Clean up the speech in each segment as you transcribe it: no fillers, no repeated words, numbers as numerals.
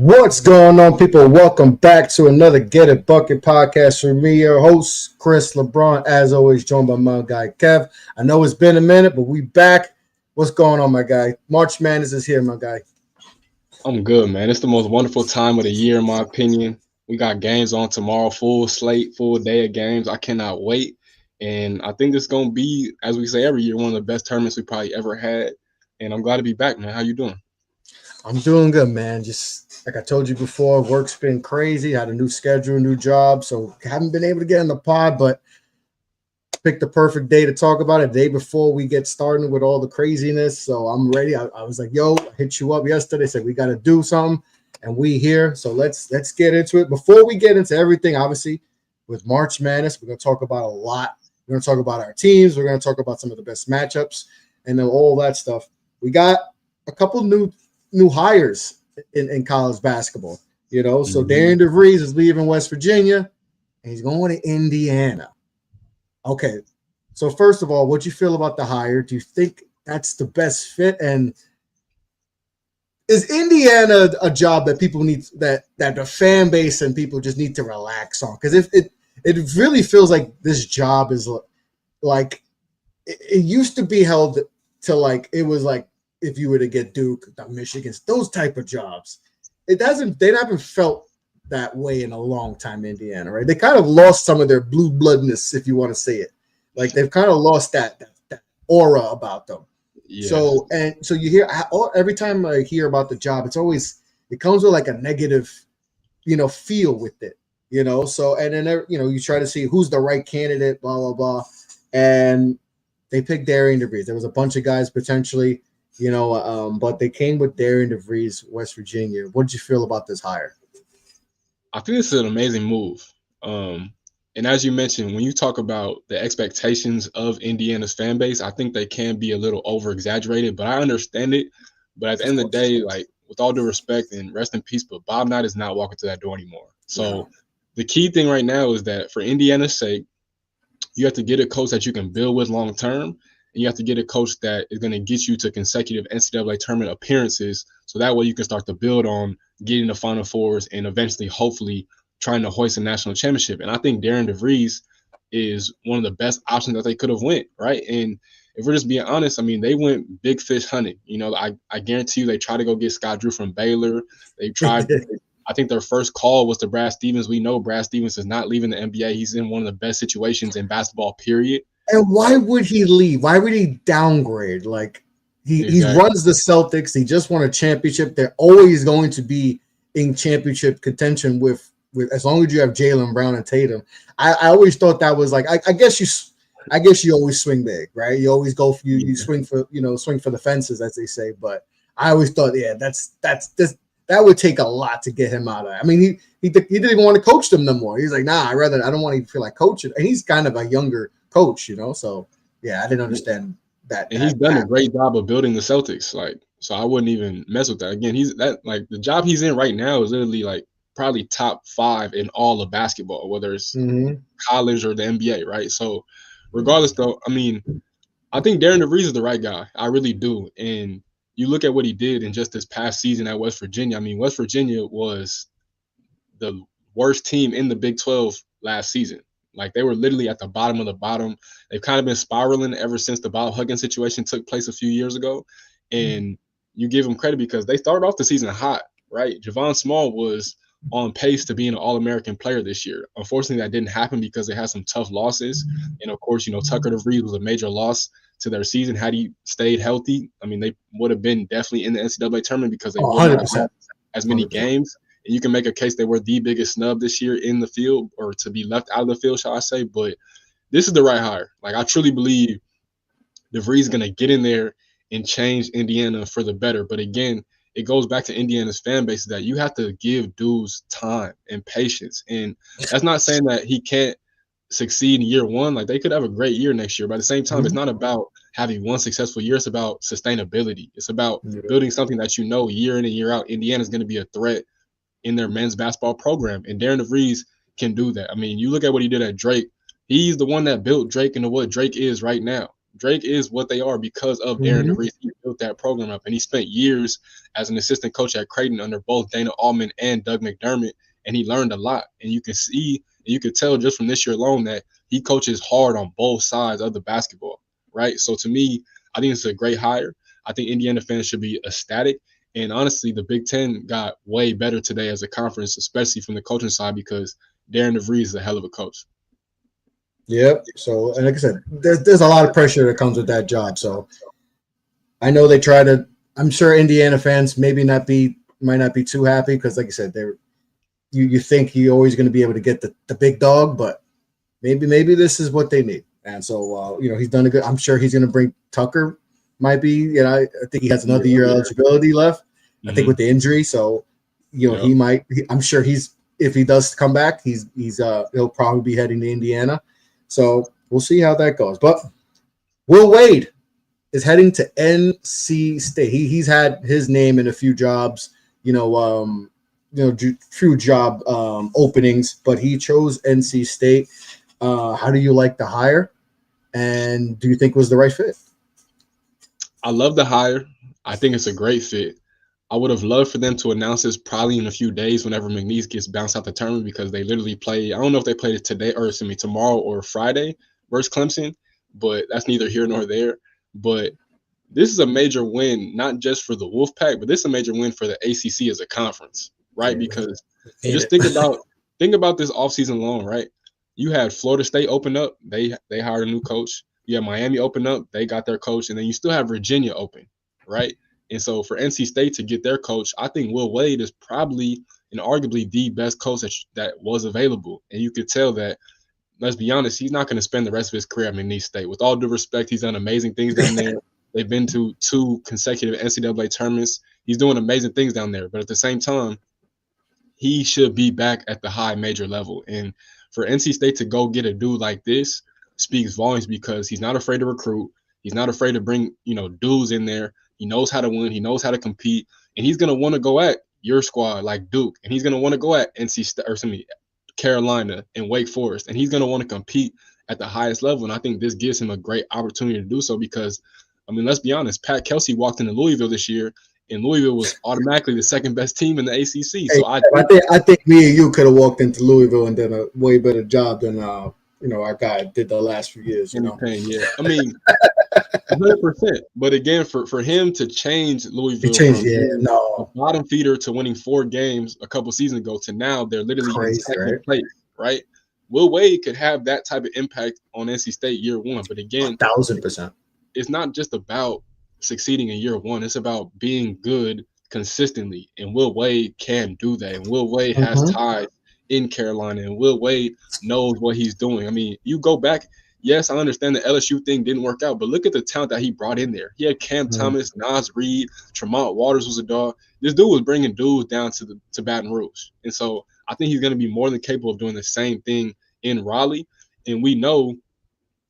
What's going on, people? Welcome back to another Get It Bucket podcast for me, your host, Chris LeBron, as always, joined by my guy, Kev. I know it's been a minute, but we back. What's going on, my guy? March Madness is here, my guy. I'm good, man. It's the most wonderful time of the year, in my opinion. We got games on tomorrow, full slate, full day of games. I cannot wait. And I think this is going to be, as we say every year, one of the best tournaments we probably ever had. And I'm glad to be back, man. How you doing? I'm doing good, man. Just like I told you before, work's been crazy. Had a new schedule, new job, so haven't been able to get in the pod, but picked the perfect day to talk about it. The day before we get started with all the craziness, so I'm ready. I was like, "Yo, I hit you up yesterday. Said we got to do something, and we here. So let's get into it. Before we get into everything, obviously, with March Madness, we're gonna talk about a lot. We're gonna talk about our teams. We're gonna talk about some of the best matchups and then all that stuff. We got a couple new hires in college basketball. So Darian DeVries is leaving West Virginia, and he's going to Indiana. Okay, so first of all, what do you feel about the hire? Do you think that's the best fit? And is Indiana a job that people need, that the fan base and people just need to relax on? Because if it really feels like this job is like it used to be held to like it was like if you were to get Duke, the Michigans, those type of jobs. They haven't felt that way in a long time, Indiana, right? They kind of lost some of their blue bloodness, if you want to say it. Like they've kind of lost that aura about them. Yes. So you hear every time I hear about the job, it comes with like a negative, feel with it, So and then you try to see who's the right candidate, blah blah blah, and they picked Darian DeVries. There was a bunch of guys potentially, but they came with Darian DeVries, West Virginia. What did you feel about this hire? I think it's an amazing move. And as you mentioned, when you talk about the expectations of Indiana's fan base, I think they can be a little over-exaggerated, but I understand it. But at the end of the day, like, with all due respect and rest in peace, but Bob Knight is not walking to that door anymore. So the key thing right now is that for Indiana's sake, you have to get a coach that you can build with long-term, and you have to get a coach that is going to get you to consecutive NCAA tournament appearances, so that way you can start to build on getting the Final Fours and eventually, hopefully, trying to hoist a national championship. And I think Darian DeVries is one of the best options that they could have went, right? And if we're just being honest, I mean, they went big fish hunting. I guarantee you they tried to go get Scott Drew from Baylor. They tried – I think their first call was to Brad Stevens. We know Brad Stevens is not leaving the NBA. He's in one of the best situations in basketball, period. And why would he leave? Why would he downgrade? Like he runs the Celtics. He just won a championship. They're always going to be in championship contention with as long as you have Jaylen Brown and Tatum. I always thought that was like I guess you always swing big, right? You always go for you swing for swing for the fences, as they say. But I always thought, that would take a lot to get him out of it. I mean, he didn't even want to coach them no more. He's like, nah, I don't want to feel like coaching. And he's kind of a younger coach, So yeah, I didn't understand that. And he's done a great job of building the Celtics. Like, so I wouldn't even mess with that. Again, the job he's in right now is literally like probably top 5 in all of basketball, whether it's college or the NBA, right? So regardless though, I mean, I think Darian DeVries is the right guy. I really do. And you look at what he did in just this past season at West Virginia. I mean, West Virginia was the worst team in the Big 12 last season. Like, they were literally at the bottom of the bottom. They've kind of been spiraling ever since the Bob Huggins situation took place a few years ago. And you give them credit because they started off the season hot, right? Javon Small was on pace to be an All-American player this year. Unfortunately, that didn't happen because they had some tough losses. And, of course, Tucker DeVries was a major loss to their season. Had he stayed healthy, I mean, they would have been definitely in the NCAA tournament because they would not have had as many 100%. Games. And you can make a case they were the biggest snub this year in the field, or to be left out of the field, shall I say. But this is the right hire. Like, I truly believe DeVries is going to get in there and change Indiana for the better. But, again, it goes back to Indiana's fan base that you have to give dudes time and patience. And that's not saying that he can't succeed in year one. Like, they could have a great year next year. But at the same time, it's not about having one successful year. It's about sustainability. It's about building something that year in and year out, Indiana's going to be a threat in their men's basketball program. And Darian DeVries can do that. I mean, you look at what he did at Drake. He's the one that built Drake into what Drake is right now. Drake is what they are because of Darren DeVries. He built that program up, and he spent years as an assistant coach at Creighton under both Dana Allman and Doug McDermott, and he learned a lot. And you can see, and you can tell just from this year alone that he coaches hard on both sides of the basketball, right? So to me, I think it's a great hire. I think Indiana fans should be ecstatic. And honestly, the Big Ten got way better today as a conference, especially from the coaching side, because Darren DeVries is a hell of a coach. Yep. So, and like I said, there's a lot of pressure that comes with that job. So I know they try to. I'm sure Indiana fans might not be too happy because, like I said, you think you're always going to be able to get the big dog, but maybe this is what they need. And so he's done a good. I'm sure he's going to bring Tucker. Might be, I think he has another year eligibility left. I think with the injury, so he might. I'm sure if he does come back, he'll probably be heading to Indiana. So we'll see how that goes. But Will Wade is heading to NC State. He's had his name in a few jobs, few job openings, but he chose NC State. How do you like the hire? And do you think it was the right fit? I love the hire. I think it's a great fit. I would have loved for them to announce this probably in a few days whenever McNeese gets bounced out the tournament, because they literally play. I don't know if they played it tomorrow or Friday versus Clemson, but that's neither here nor there. But this is a major win, not just for the Wolfpack, but this is a major win for the ACC as a conference, right? Because just think about this offseason alone, right? You had Florida State open up. They hired a new coach. You have Miami open up. They got their coach. And then you still have Virginia open, right? And so for NC State to get their coach, I think Will Wade is probably and arguably the best coach that was available. And you could tell that, let's be honest, he's not going to spend the rest of his career at McNeese State. With all due respect, he's done amazing things down there. They've been to 2 consecutive NCAA tournaments. He's doing amazing things down there. But at the same time, he should be back at the high major level. And for NC State to go get a dude like this speaks volumes, because he's not afraid to recruit. He's not afraid to bring, dudes in there. He knows how to win. He knows how to compete. And he's going to want to go at your squad like Duke. And he's going to want to go at Carolina and Wake Forest. And he's going to want to compete at the highest level. And I think this gives him a great opportunity to do so because, let's be honest, Pat Kelsey walked into Louisville this year, and Louisville was automatically the second best team in the ACC. So I think me and you could have walked into Louisville and done a way better job than our guy did the last few years. Yeah, 100%. But again, for him to change Louisville from a bottom feeder to winning 4 games a couple seasons ago to now they're literally in second place, right? Will Wade could have that type of impact on NC State year one. But again, 1,000%. It's not just about succeeding in year one. It's about being good consistently. And Will Wade can do that. And Will Wade has ties in Carolina. And Will Wade knows what he's doing. You go back. Yes, I understand the LSU thing didn't work out, but look at the talent that he brought in there. He had Cam Thomas, Nas Reed, Tremont Waters was a dog. This dude was bringing dudes down to Baton Rouge. And so I think he's going to be more than capable of doing the same thing in Raleigh. And we know,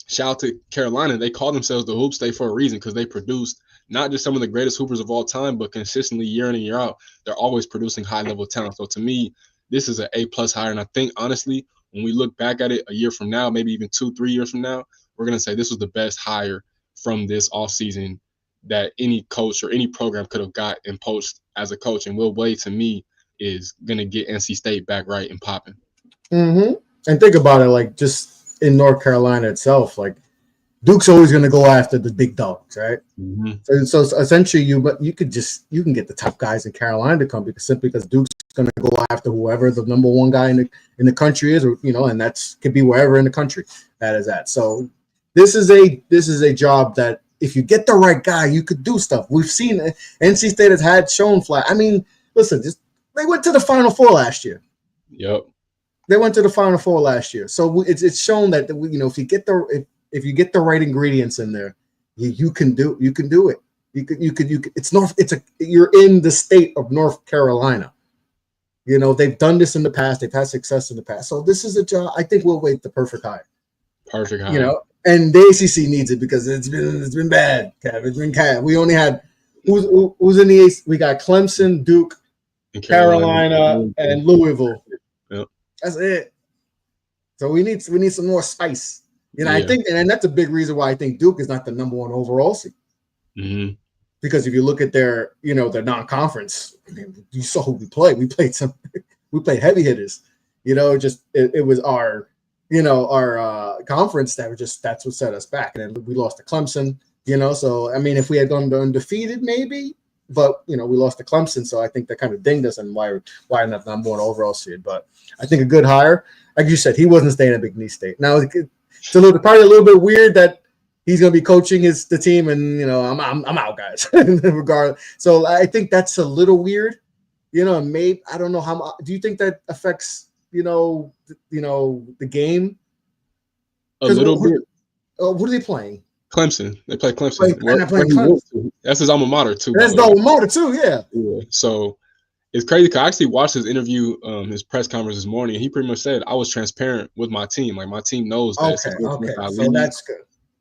shout out to Carolina, they call themselves the Hoop State for a reason, because they produced not just some of the greatest hoopers of all time, but consistently year in and year out, they're always producing high-level talent. So to me, this is an A-plus hire. And I think, honestly, when we look back at it a year from now, maybe even 2-3 years from now, we're going to say this was the best hire from this offseason that any coach or any program could have got and poached as a coach. And Will Wade, to me, is going to get NC State back right and popping. And think about it, like just in North Carolina itself, like Duke's always going to go after the big dogs, right? So essentially, you can get the top guys in Carolina to come simply because Duke's going to go after whoever the number one guy in the country is, or and that's could be wherever in the country that is at. So this is a job that if you get the right guy, you could do stuff. We've seen NC State has shown Flagg. Listen, they went to the Final Four last year. Yep. They went to the Final Four last year. So it's shown that if you get the right ingredients in there, you can do it. You're in the state of North Carolina. They've done this in the past. They've had success in the past. So this is a job. I think we'll wait the perfect hire. Perfect hire. And the ACC needs it because it's been bad. Kev. It's been bad. We only had who's in the ACC? We got Clemson, Duke, Carolina, and Louisville. Yep. That's it. So we need some more spice. I think, and that's a big reason why I think Duke is not the number 1 overall seed. Mm-hmm. Because if you look at their, their non-conference, you saw who we played. We played heavy hitters. It was our, our conference that's what set us back. And then we lost to Clemson. So I mean, if we had gone undefeated, maybe, but we lost to Clemson, so I think that kind of dinged us, and why not number 1 overall seed. But I think a good hire, like you said, he wasn't staying at Big East State. Now it's probably a little bit weird that he's going to be coaching the team, and I'm out, guys. Regardless, so I think that's a little weird. Maybe I don't know how. Do you think that affects the game? A little bit. What are they playing? Clemson. They play Clemson. Clemson. That's his alma mater too. That's the alma mater too. Yeah. So it's crazy because I actually watched his interview, his press conference this morning. And he pretty much said I was transparent with my team. Like my team knows that. Okay. So that's good.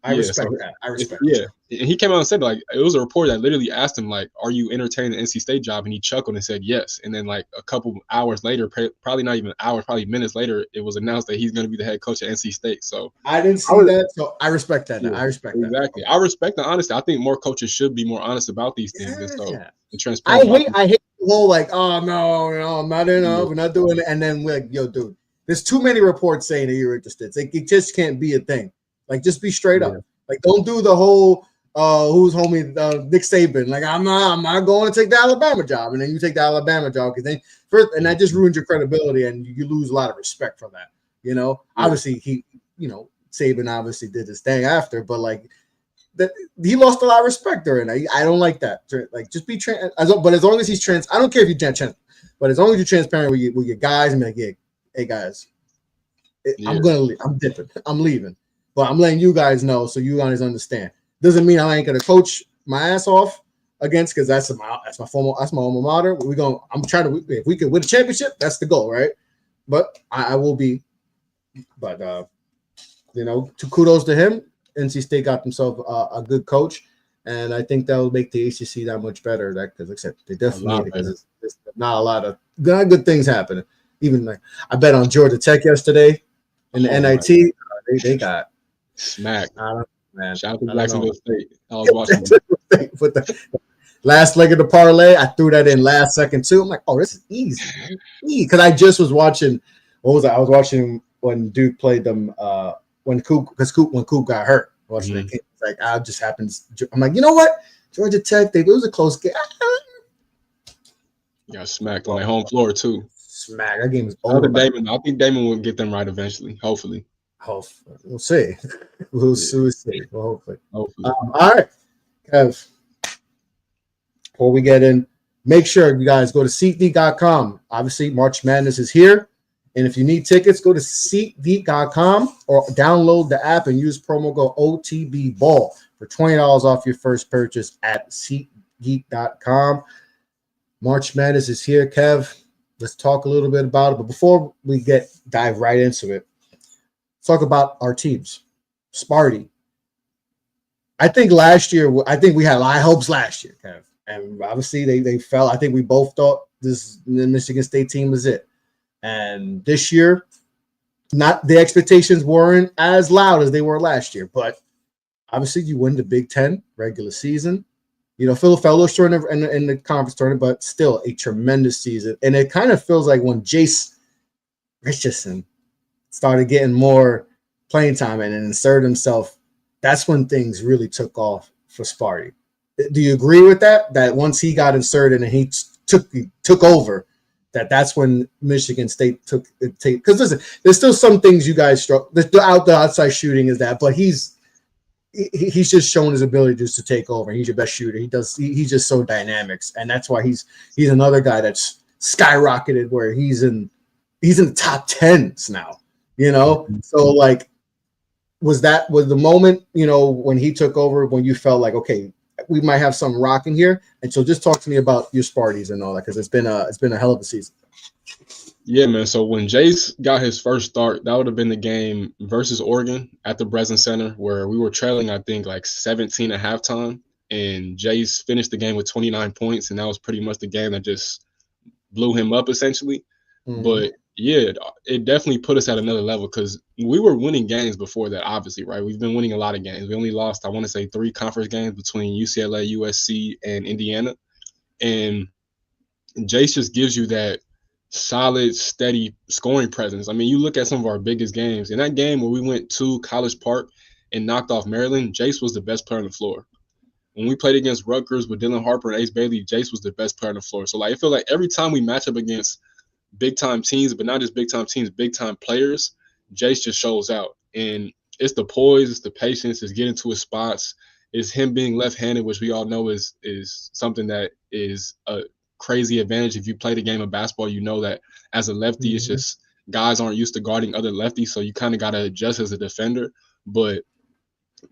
I respect that. And he came out and said, like, it was a reporter that literally asked him, like, are you entertaining the NC State job? And he chuckled and said yes. And then, like, a couple hours later, probably not even hours, probably minutes later, it was announced that he's going to be the head coach at NC State. So I didn't see that. So I respect that. I respect that. Exactly. I respect the honesty. I think more coaches should be more honest about these things. And so the transparency. I hate the whole, like, oh, no, I'm not enough. We're not doing it. And then we're like, yo, dude, there's too many reports saying that you're interested. It's like, it just can't be a thing. Like, just be straight up. Like, don't do the whole who's homie Nick Saban. Like, I'm not going to take the Alabama job, and then you take the Alabama job because then first, and that just ruins your credibility, and you lose a lot of respect from that. Obviously Saban obviously did his thing after, but like that he lost a lot of respect during that. I don't like that. Like, just be but as long as he's I don't care if you're but as long as you're transparent with your guys and be like, yeah, hey guys, I'm gonna leave. I'm dipping. I'm leaving. But I'm letting you guys know so you guys understand. Doesn't mean I ain't gonna coach my ass off against, because that's my alma mater. I'm trying to, if we could win a championship, that's the goal, right? But I will be. But kudos to him. NC State got themselves a good coach, and I think that will make the ACC that much better. Because like I said, they definitely need it, because it's not a lot of good things happening. Even like I bet on Georgia Tech yesterday in the NIT. They got smack. Man. Shout out to Jacksonville State. I was watching with the last leg of the parlay. I threw that in last second too. I'm like, oh, this is easy. Because I just was watching. What was I was watching when Duke played them. When Coop got hurt. Watching that game. It's like, I just happens. I'm like, you know what? Georgia Tech. It was a close game. Yeah, smacked on their home floor too. Smack. That game was over. I think Damon will get them right eventually. Hopefully. We'll see. We'll see. Well, hopefully. All right, Kev. Before we get in, make sure you guys go to SeatGeek.com. Obviously, March Madness is here, and if you need tickets, go to SeatGeek.com or download the app and use promo code OTBBall for $20 off your first purchase at SeatGeek.com. March Madness is here, Kev. Let's talk a little bit about it, but before we dive right into it. Talk about our teams. Sparty. I think last year, we had a lot of hopes last year, Kev. And obviously they fell. I think we both thought the Michigan State team was it. And this year, the expectations weren't as loud as they were last year. But obviously you win the Big Ten regular season. Phil fell short in the conference tournament, but still a tremendous season. And it kind of feels like when Jace Richardson started getting more playing time and inserted himself, that's when things really took off for Sparty. Do you agree with that? That once he got inserted and he took over, that's when Michigan State took it. Because listen, there's still some things you guys struggle. The outside shooting is that, but he's just shown his ability just to take over. He's your best shooter. He's just so dynamic, and that's why he's another guy that's skyrocketed where he's in the top 10s now. So like, was the moment, when he took over, when you felt like, okay, we might have some rocking here? And so just talk to me about your Sparties and all that, because it's been a hell of a season. Yeah, man. So when Jace got his first start, that would have been the game versus Oregon at the Breslin Center, where we were trailing, I think, like 17 at halftime. And Jace finished the game with 29 points, and that was pretty much the game that just blew him up, essentially. Mm-hmm. But Yeah, it definitely put us at another level because we were winning games before that, obviously, right? We've been winning a lot of games. We only lost, I want to say, 3 conference games between UCLA, USC, and Indiana. And Jace just gives you that solid, steady scoring presence. I mean, you look at some of our biggest games. In that game where we went to College Park and knocked off Maryland, Jace was the best player on the floor. When we played against Rutgers with Dylan Harper and Ace Bailey, Jace was the best player on the floor. So, like, I feel like every time we match up against big time teams, but not just big time teams, big time players, Jace just shows out. And it's the poise, it's the patience, it's getting to his spots, it's him being left handed, which we all know is something that is a crazy advantage. If you play the game of basketball, you know that as a lefty, it's just guys aren't used to guarding other lefties, so you kind of got to adjust as a defender. But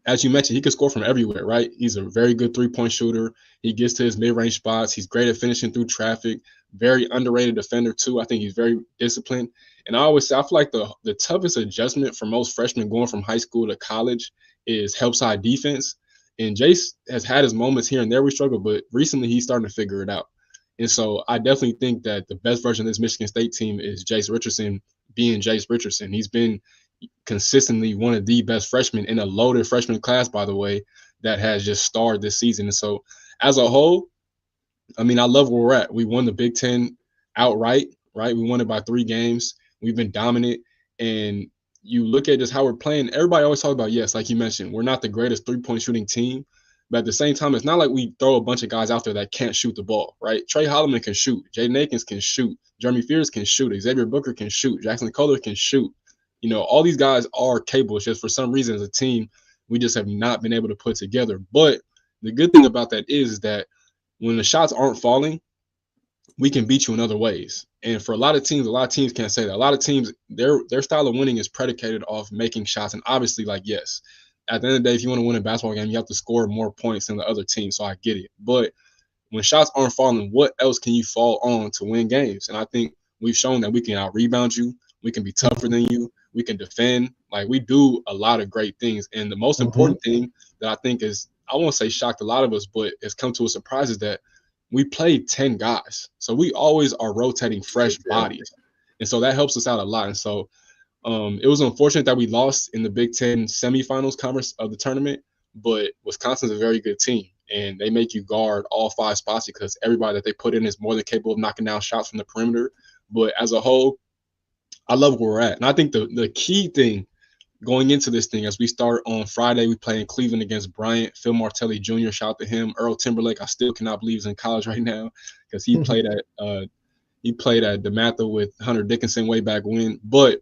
as you mentioned, he can score from everywhere, right? He's a very good 3-point shooter. He gets to his mid-range spots. He's great at finishing through traffic. Very underrated defender, too. I think he's very disciplined. And I always say, I feel like the toughest adjustment for most freshmen going from high school to college is help side defense. And Jace has had his moments here and there we struggle, but recently he's starting to figure it out. And so I definitely think that the best version of this Michigan State team is Jace Richardson being Jace Richardson. He's been consistently one of the best freshmen in a loaded freshman class, by the way, that has just starred this season. And so as a whole, I mean, I love where we're at. We won the Big Ten outright, right? We won it by 3 games. We've been dominant. And you look at just how we're playing, everybody always talk about, yes, like you mentioned, we're not the greatest 3-point shooting team. But at the same time, it's not like we throw a bunch of guys out there that can't shoot the ball, right? Trey Holloman can shoot. Jaden Akins can shoot. Jeremy Fears can shoot. Xavier Booker can shoot. Jackson Kohler can shoot. You know, all these guys are capable. It's just for some reason as a team, we just have not been able to put together. But the good thing about that is that when the shots aren't falling, we can beat you in other ways. And for a lot of teams can't say that. A lot of teams, their style of winning is predicated off making shots. And obviously, like, yes, at the end of the day, if you want to win a basketball game, you have to score more points than the other team. So I get it. But when shots aren't falling, what else can you fall on to win games? And I think we've shown that we can out-rebound you. We can be tougher than you. We can defend. Like, we do a lot of great things. And the most important thing that I think is, I won't say shocked a lot of us, but it's come to a surprise is that we played 10 guys. So we always are rotating fresh bodies. And so that helps us out a lot. And so it was unfortunate that we lost in the Big Ten semifinals conference of the tournament, but Wisconsin's a very good team. And they make you guard all 5 spots because everybody that they put in is more than capable of knocking down shots from the perimeter. But as a whole, I love where we're at. And I think the key thing going into this thing, as we start on Friday, we play in Cleveland against Bryant, Phil Martelli Jr., shout out to him. Earl Timberlake, I still cannot believe he's in college right now because he played at DeMatha with Hunter Dickinson way back when. But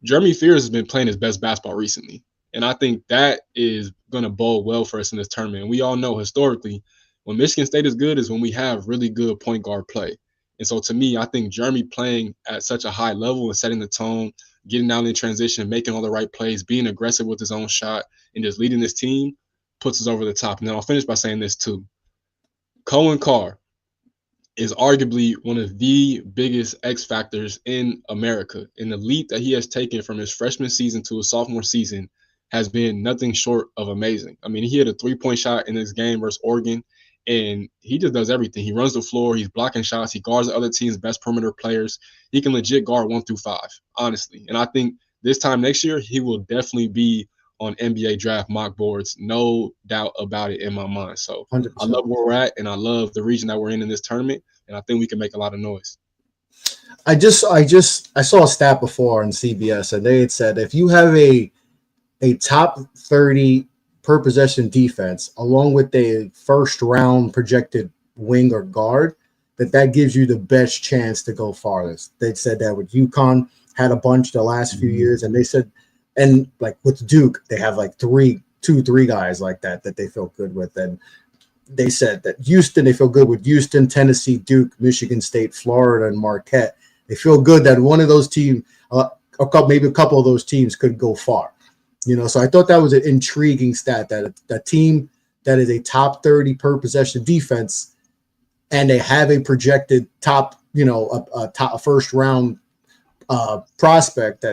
Jeremy Fears has been playing his best basketball recently. And I think that is going to bode well for us in this tournament. And we all know historically when Michigan State is good is when we have really good point guard play. And so to me, I think Jeremy playing at such a high level and setting the tone, getting down in transition, making all the right plays, being aggressive with his own shot, and just leading this team puts us over the top. And then I'll finish by saying this too. Cohen Carr is arguably one of the biggest X factors in America. And the leap that he has taken from his freshman season to his sophomore season has been nothing short of amazing. I mean, he hit a 3-point shot in this game versus Oregon, and he just does everything. He runs the floor. He's blocking shots. He guards the other team's best perimeter players. He can legit guard 1 through 5, honestly. And I think this time next year, he will definitely be on NBA draft mock boards. No doubt about it in my mind. So 100%. I love where we're at, and I love the region that we're in this tournament, and I think we can make a lot of noise. I saw a stat before on CBS, and they had said if you have a top 30 per possession defense, along with a first round projected wing or guard, that gives you the best chance to go farthest. They said that with UConn, had a bunch the last few years, and they said, and like with Duke, they have like 3 guys like that they feel good with. And they said that Houston, they feel good with Houston, Tennessee, Duke, Michigan State, Florida, and Marquette. They feel good that one of those teams, maybe a couple of those teams could go far. You know, so I thought that was an intriguing stat that a team that is a top 30 per possession defense and they have a projected top, a first round prospect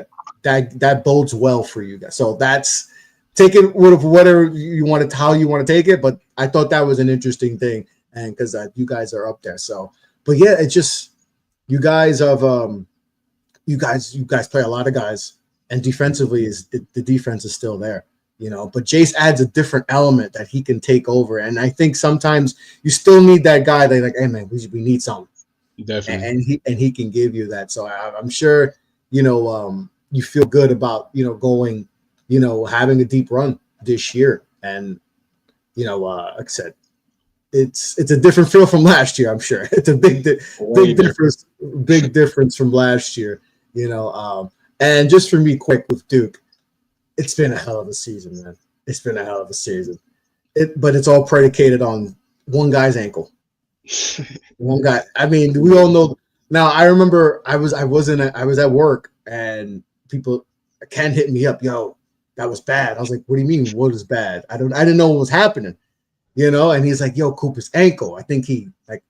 that bodes well for you guys. So that's take it with whatever you want to, how you want to take it. But I thought that was an interesting thing, and because you guys are up there. So, but yeah, it's just you guys have you guys play a lot of guys, and defensively the defense is still there, but Jace adds a different element that he can take over. And I think sometimes you still need that guy that like, hey man, we need something. Definitely. And he can give you that. So I'm sure, you feel good about, going, having a deep run this year. And, like I said, it's a different feel from last year. I'm sure it's a big difference from last year, and just for me quick with Duke, it's been a hell of a season, man. It's been a hell of a season. But it's all predicated on one guy's ankle. One guy. I mean, we all know. Now, I remember I was at work and Ken hit me up. Yo, that was bad. I was like, what do you mean? What was bad? I didn't know what was happening, And he's like, yo, Cooper's ankle. I think he like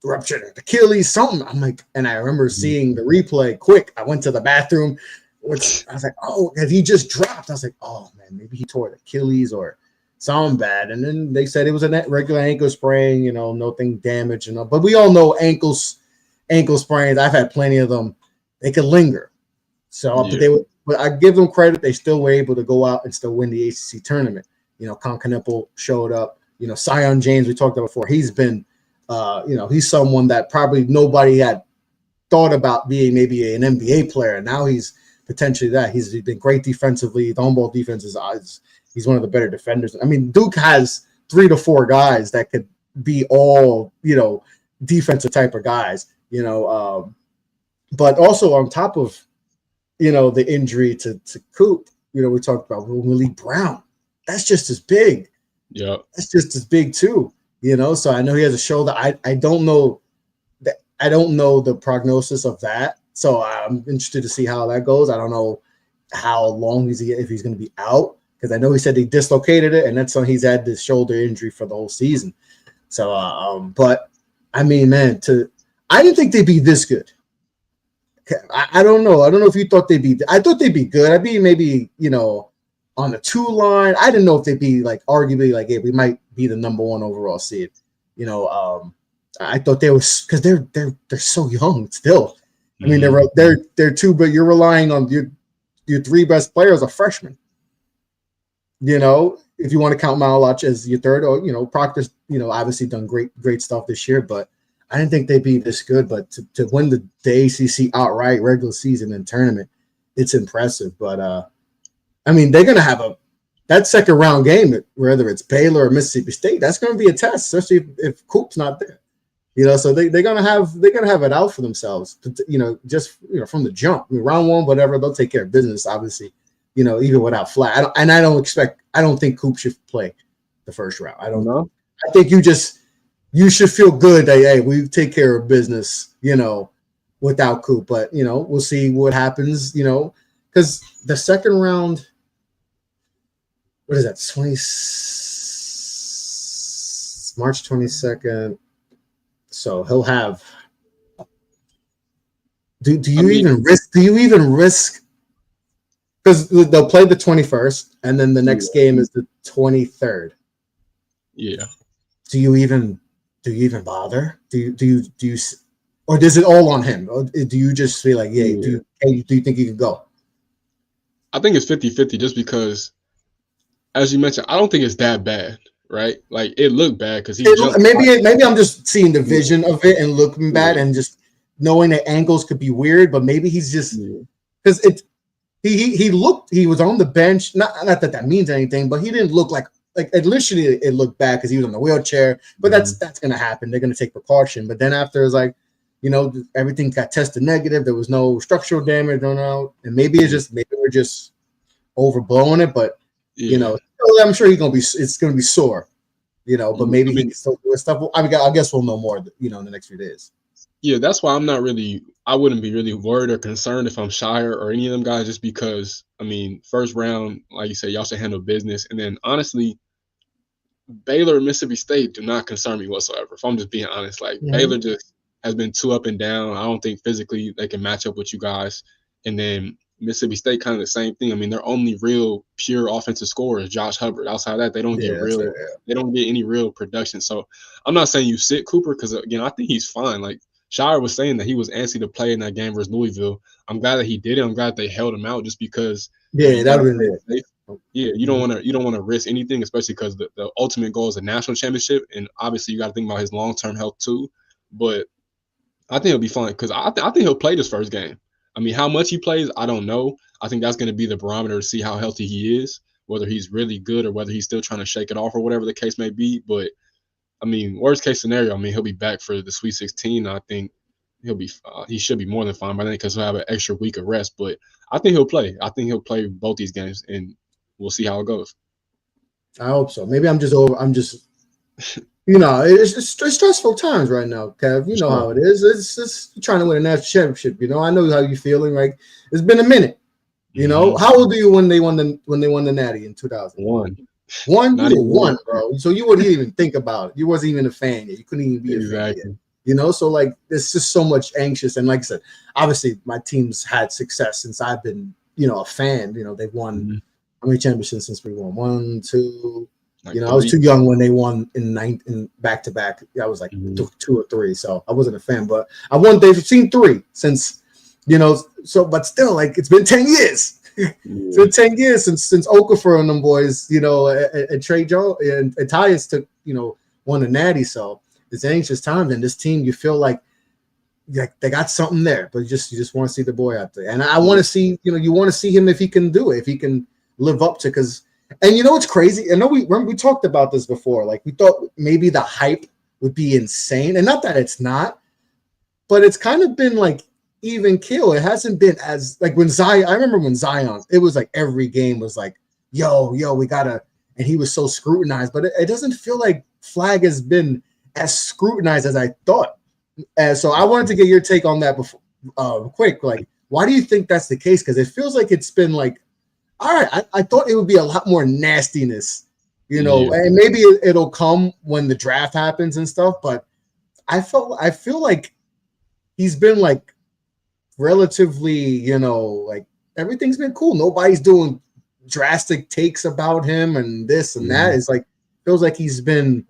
ruptured Achilles, something. I'm like, and I remember seeing the replay quick. I went to the bathroom, which I was like, oh, and he just dropped. I was like, oh man, maybe he tore Achilles or something bad. And then they said it was a regular ankle sprain, nothing damage, But we all know ankle sprains. I've had plenty of them. They can linger. So, but I give them credit. They still were able to go out and still win the ACC tournament. Conconepple showed up. Sion James, we talked about before. He's been, he's someone that probably nobody had thought about being maybe an NBA player. Now he's potentially that. He's been great defensively. The on-ball defense he's one of the better defenders. I mean, Duke has 3 to 4 guys that could be all, defensive type of guys, but also on top of, the injury to Coop, we talked about Malik Brown. That's just as big. Yeah. That's just as big too, so I know he has a shoulder. I don't know the prognosis of that. So I'm interested to see how that goes. I don't know how long if he's going to be out, because I know he said he dislocated it, and that's when he's had this shoulder injury for the whole season. So, but I mean, man, I didn't think they'd be this good. I don't know. I don't know if you thought they'd be. I thought they'd be good. I'd be maybe on the 2 line. I didn't know if they'd be like arguably like, hey, we might be the number 1 overall seed. I thought they was, because they're so young still. I mean, they're 2, but you're relying on your 3 best players are freshmen. If you want to count Malach as your 3rd, or Proctor's, obviously done great stuff this year, but I didn't think they'd be this good. But to win the ACC outright regular season and tournament, it's impressive. But I mean, they're gonna have that second round game, whether it's Baylor or Mississippi State, that's gonna be a test, especially if Coop's not there. So they're gonna have it out for themselves. Just from the jump. I mean, round 1, whatever, they'll take care of business, obviously. Even without Flagg. I don't think Coop should play the first round. I don't know. I think you should feel good that, hey, we take care of business, without Coop. But we'll see what happens, because the second round, what is that? March 22nd. So he'll have. Do you even risk? Because they'll play the 21st, and then the next game is the 23rd. Yeah. Do you even bother? Do you, or is it all on him? Or do you just feel like, yeah. Do you think you can go? I think it's 50-50 just because, as you mentioned, I don't think it's that bad, right? Like, it looked bad because maybe I'm just seeing the vision of it and looking bad and just knowing that angles could be weird, but maybe he's just because he was on the bench. Not that means anything, but he didn't look like it looked bad because he was on the wheelchair. But that's gonna happen. They're gonna take precaution. But then after it's like, everything got tested negative. There was no structural damage, and maybe we're just overblowing it. But I'm sure it's gonna be sore. But maybe he can still do stuff. I guess we'll know more. In the next few days. Yeah, that's why I wouldn't be really worried or concerned if I'm Shire or any of them guys, just because, I mean, first round, like you said, y'all should handle business. And then, honestly, Baylor and Mississippi State do not concern me whatsoever, if I'm just being honest. Like, Baylor just has been too up and down. I don't think physically they can match up with you guys. And then Mississippi State, kind of the same thing. I mean, their only real pure offensive scorer is Josh Hubbard. Outside of that, they don't they don't get any real production. So I'm not saying you sit Cooper because, again, I think he's fine. Like, Shire was saying that he was antsy to play in that game versus Louisville. I'm glad that he did it. I'm glad they held him out just because Yeah, you that got to would have play been it safe. Yeah, you don't want to risk anything, especially because the ultimate goal is a national championship, and obviously you got to think about his long term health too. But I think it'll be fun because I think he'll play this first game. I mean, how much he plays, I don't know. I think that's going to be the barometer to see how healthy he is, whether he's really good or whether he's still trying to shake it off or whatever the case may be. But I mean, worst case scenario, I mean, he'll be back for the Sweet 16. I think he should be more than fine by then because he'll have an extra week of rest. But I think he'll play. I think he'll play both these games, and we'll see how it goes. I hope so. Maybe I'm just over. I'm just, it's stressful times right now, Kev. You know Sure. how it is. It's trying to win a national championship. I know how you're feeling. Like it's been a minute. How old are you when they won the Natty in 2000? One. One, Not you were even one, bro. So you wouldn't even think about it. You wasn't even a fan yet. You couldn't even be a fan exactly. yet. So like there's just so much anxious. And like I said, obviously my team's had success since I've been, a fan. They've won how many championships since we won? 1, 2. Like I was too young when they won in back to back. I was like 2 or 3, so I wasn't a fan. But they've seen 3 since, so but still, like it's been 10 years. It's been 10 years since Okafor and them boys, and Trey Jones and Tyus took, won the Natty. So it's anxious times, and this team, you feel like they got something there, but you just want to see the boy out there. And I want to see, you want to see him if he can do it, if he can live up to, because, and it's crazy. I know we talked about this before. Like we thought maybe the hype would be insane, and not that it's not, but it's kind of been like even kill. It hasn't been as like when Zion. I remember when Zion, it was like every game was like, yo, we gotta, and he was so scrutinized. But it doesn't feel like Flagg has been as scrutinized as I thought. And so I wanted to get your take on that before, quick. Like, why do you think that's the case? Because it feels like it's been like, all right, I thought it would be a lot more nastiness, and maybe it'll come when the draft happens and stuff. But I feel like he's been like relatively, like everything's been cool. Nobody's doing drastic takes about him and this and that. It's like feels like he's been,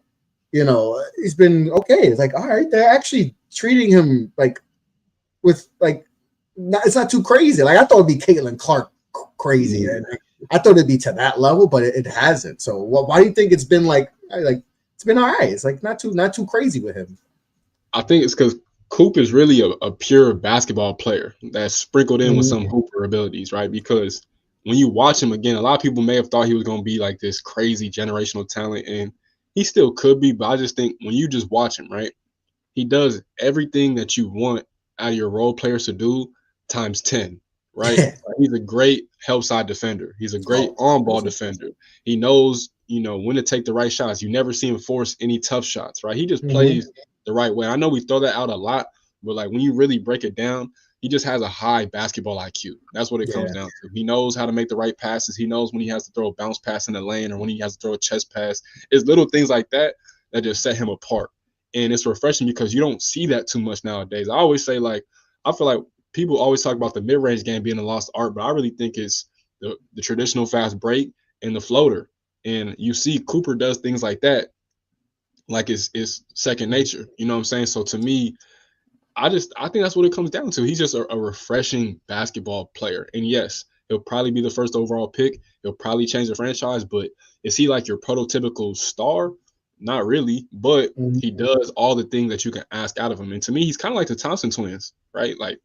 he's been okay. It's like, all right, they're actually treating him like with like it's not too crazy. Like I thought it'd be Caitlin Clark crazy. And I thought it'd be to that level, but it hasn't. So why do you think it's been like it's been all right? It's like not too crazy with him. I think it's because Coop is really a pure basketball player that's sprinkled in with some hooper abilities, right? Because when you watch him again, a lot of people may have thought he was going to be like this crazy generational talent, and he still could be. But I just think when you just watch him, right, he does everything that you want out of your role players to do times 10, right? He's a great help side defender. He's a great on-ball defender. He knows, when to take the right shots. You never see him force any tough shots, right? He just plays the right way. I know we throw that out a lot, but like when you really break it down, he just has a high basketball IQ. That's what it comes down to. He knows how to make the right passes. He knows when he has to throw a bounce pass in the lane or when he has to throw a chest pass. It's little things like that that just set him apart. And it's refreshing because you don't see that too much nowadays. I always say, like, I feel like people always talk about the mid-range game being a lost art, but I really think it's the traditional fast break and the floater. And you see Cooper does things like that like it's second nature. You know what I'm saying? So to me, I think that's what it comes down to. He's just a refreshing basketball player. And yes, he'll probably be the first overall pick. He'll probably change the franchise, but is he like your prototypical star? Not really, but he does all the things that you can ask out of him. And to me, he's kind of like the Thompson twins, right? Like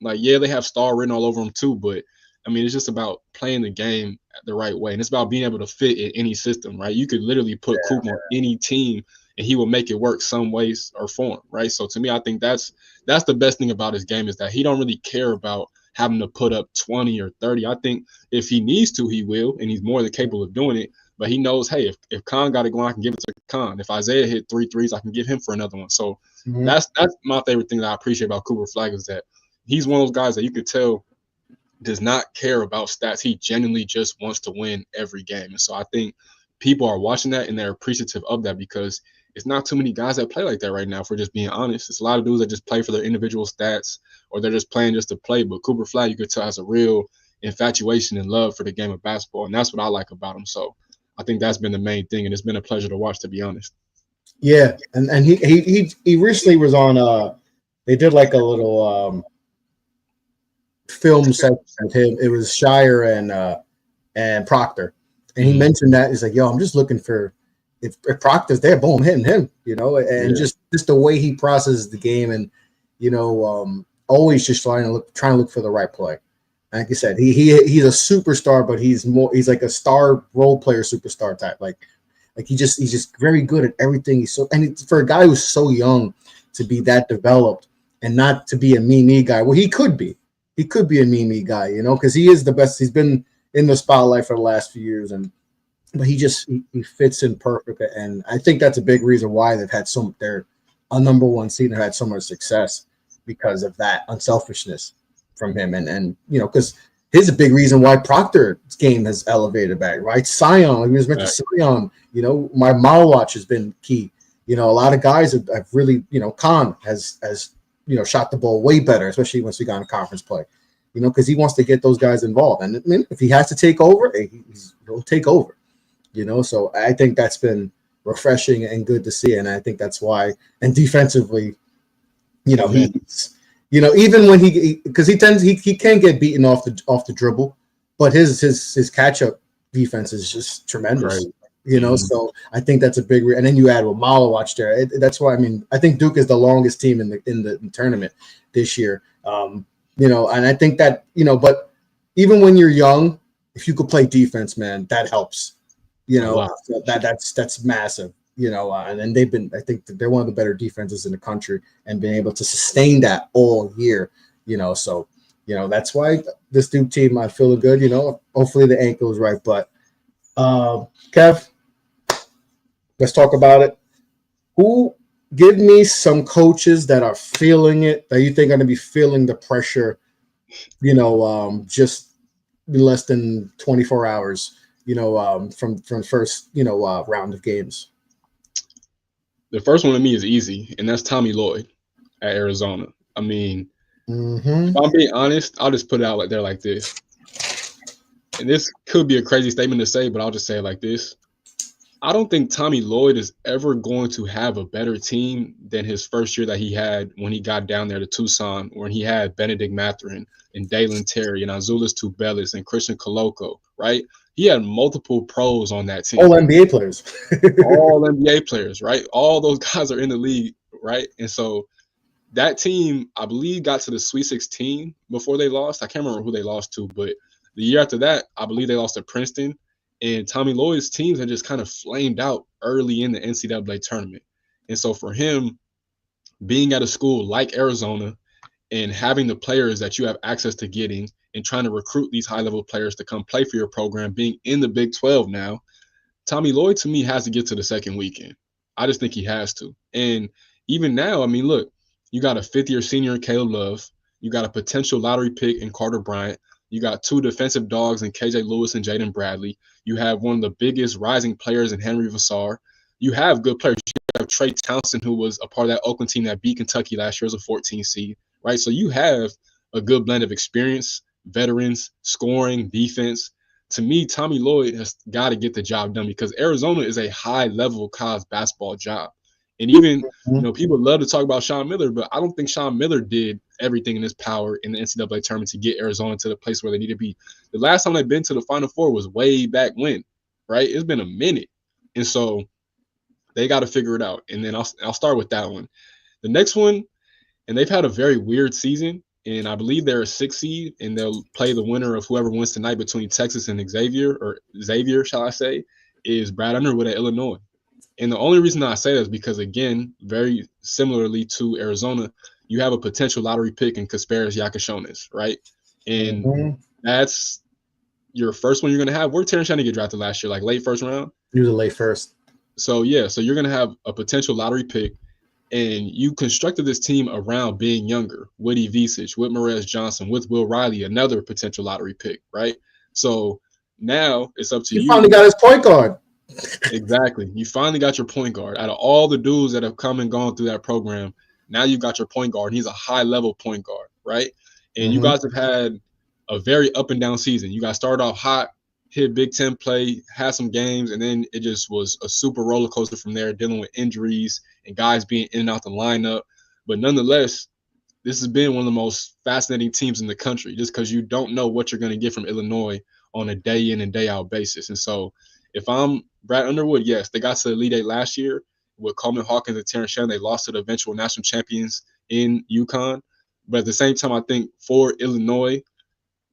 yeah, they have star written all over them too, but I mean, it's just about playing the game the right way, and it's about being able to fit in any system, right? You could literally put Coop on any team, and he will make it work some ways or form, right? So to me, I think that's the best thing about his game is that he don't really care about having to put up 20 or 30. I think if he needs to, he will, and he's more than capable of doing it. But he knows, hey, if Khan got it going, I can give it to Khan. If Isaiah hit 3 threes, I can give him for another one. So that's my favorite thing that I appreciate about Cooper Flagg is that he's one of those guys that you could tell does not care about stats. He genuinely just wants to win every game. And so I think people are watching that and they're appreciative of that because it's not too many guys that play like that right now, if we're just being honest. It's a lot of dudes that just play for their individual stats or they're just playing just to play. But Cooper Flagg, you could tell, has a real infatuation and love for the game of basketball. And that's what I like about him. So I think that's been the main thing. And it's been a pleasure to watch, to be honest. Yeah. And he recently was on they did like a little film segment with him. It was Shire and Proctor, and he mentioned that he's like, "Yo, I'm just looking for if Proctor's there, boom, hitting him, and just the way he processes the game, and always just trying to look for the right play. Like you said, he's a superstar, but he's like a star role player superstar type. Like he's just very good at everything. For a guy who's so young to be that developed and not to be a me guy. Well, he could be a me guy, because he is the best. He's been in the spotlight for the last few years, but he fits in perfect. And I think that's a big reason why they've had they're a number one seed and had so much success because of that unselfishness from him. And because here's a big reason why Proctor's game has elevated back, right? Sion, like we just mentioned, Sion, my model watch has been key. A lot of guys have really, Khan has shot the ball way better, especially once we got in conference play, because he wants to get those guys involved. And I mean, if he has to take over, he'll take over, So I think that's been refreshing and good to see. And I think that's why, and defensively, he's, even when because he can get beaten off the dribble, but his catch up defense is just tremendous. Right. So I think that's a big and then you add Malawach there. That's why I think Duke is the longest team in the tournament this year. And I think that but even when you're young, if you could play defense, man, that helps. So that's massive. And then I think they're one of the better defenses in the country and being able to sustain that all year, so, that's why this Duke team, I feel good, hopefully the ankle is right. But, Kev, let's talk about it. Give me some coaches that are feeling it, that you think are going to be feeling the pressure, just less than 24 hours, from first, round of games. The first one to me is easy, and that's Tommy Lloyd at Arizona. I mean, if I'm being honest, I'll just put it out there like this. And this could be a crazy statement to say, but I'll just say it like this. I don't think Tommy Lloyd is ever going to have a better team than his first year that he had when he got down there to Tucson, when he had Benedict Mathurin and Dalen Terry and Azuolas Tubelis and Christian Koloko, right? He had multiple pros on that team. All NBA players. All NBA players, right? All those guys are in the league, right? And so that team, I believe, got to the Sweet 16 before they lost. I can't remember who they lost to, but the year after that, I believe they lost to Princeton. And Tommy Lloyd's teams had just kind of flamed out early in the NCAA tournament. And so for him, being at a school like Arizona and having the players that you have access to getting and trying to recruit these high-level players to come play for your program, being in the Big 12 now, Tommy Lloyd, to me, has to get to the second weekend. I just think he has to. And even now, look, you got a fifth-year senior in Caleb Love. You got a potential lottery pick in Carter Bryant. You got two defensive dogs in KJ Lewis and Jaden Bradley. You have one of the biggest rising players in Henry Vassar. You have good players. You have Trey Townsend, who was a part of that Oakland team that beat Kentucky last year as a 14 seed, right? So you have a good blend of experience, veterans, scoring, defense. To me, Tommy Lloyd has got to get the job done because Arizona is a high-level college basketball job. And even, people love to talk about Sean Miller, but I don't think Sean Miller did everything in his power in the NCAA tournament to get Arizona to the place where they need to be. The last time they've been to the Final Four was way back when, right? It's been a minute. And so they got to figure it out. And then I'll start with that one. The next one, and they've had a very weird season, and I believe they're a 6 seed, and they'll play the winner of whoever wins tonight between Texas and Xavier, shall I say, is Brad Underwood at Illinois. And the only reason I say that is because, again, very similarly to Arizona, you have a potential lottery pick in Kasparas Yakashonis, right? And that's your first one you're going to have. Where Terrence Shannon get drafted last year, like late first round? He was a late first. So, yeah, so you're going to have a potential lottery pick, and you constructed this team around being younger, Woody Visich, with Morez Johnson, with Will Riley, another potential lottery pick, right? So now it's up to you. He finally got his point guard. Exactly. You finally got your point guard. Out of all the dudes that have come and gone through that program, now you got your point guard. He's a high-level point guard, right? And you guys have had a very up and down season. You guys started off hot, hit Big Ten play, had some games, and then it just was a super roller coaster from there, dealing with injuries and guys being in and out the lineup. But nonetheless, this has been one of the most fascinating teams in the country just because you don't know what you're going to get from Illinois on a day in and day out basis. And so if I'm Brad Underwood, yes, they got to the Elite Eight last year with Coleman Hawkins and Terrence Shannon. They lost to the eventual national champions in UConn. But at the same time, I think for Illinois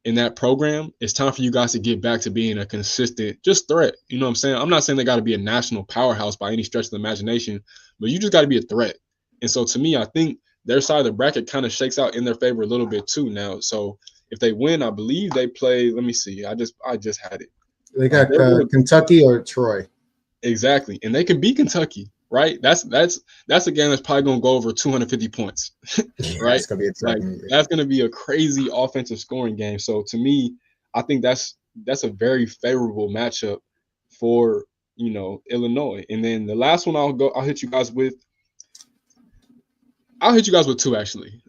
in that program, it's time for you guys to get back to being a consistent just threat. You know what I'm saying? I'm not saying they got to be a national powerhouse by any stretch of the imagination, but you just got to be a threat. And so to me, I think their side of the bracket kind of shakes out in their favor a little bit too now. So if they win, I believe they play. Let me see. I just had it. They got Kentucky or Troy. Exactly, and they could beat Kentucky, right? That's a game that's probably gonna go over 250 points, right? That's gonna be exciting. That's gonna be a crazy offensive scoring game. So to me, I think that's a very favorable matchup for Illinois. And then the last one I'll hit you guys with. I'll hit you guys with two actually,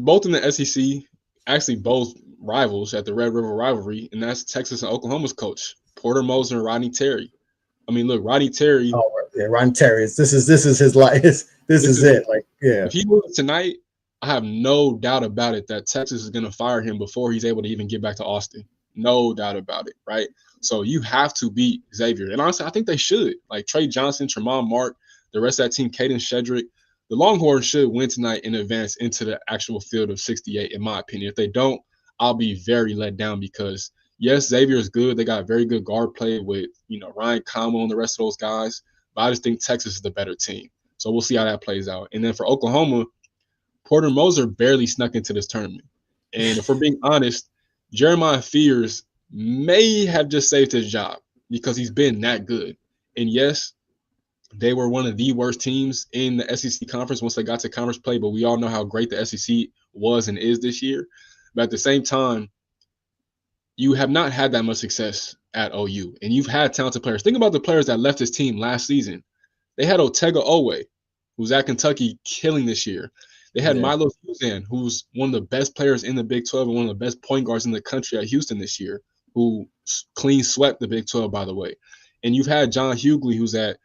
both in the SEC. Actually, both rivals at the Red River rivalry, and that's Texas and Oklahoma's coach, Porter Moser and Rodney Terry. I mean, look, Rodney Terry. Oh, yeah, Rodney Terry. This is his life. This is it. Like, yeah. If he loses tonight, I have no doubt about it that Texas is going to fire him before he's able to even get back to Austin. No doubt about it, right? So you have to beat Xavier. And honestly, I think they should. Like Trey Johnson, Tremont Mark, the rest of that team, Caden Shedrick. The Longhorns should win tonight and advance into the actual field of 68, in my opinion. If they don't, I'll be very let down because, yes, Xavier is good. They got very good guard play with, Ryan Conwell and the rest of those guys. But I just think Texas is the better team. So we'll see how that plays out. And then for Oklahoma, Porter Moser barely snuck into this tournament. And if we're being honest, Jeremiah Fears may have just saved his job because he's been that good. And yes, they were one of the worst teams in the SEC conference once they got to conference play, but we all know how great the SEC was and is this year. But at the same time, you have not had that much success at OU, and you've had talented players. Think about the players that left this team last season. They had Otega Owe, who's at Kentucky killing this year. They had Milo Suzan, who's one of the best players in the Big 12 and one of the best point guards in the country at Houston this year, who clean swept the Big 12, by the way. And you've had John Hughley, who's at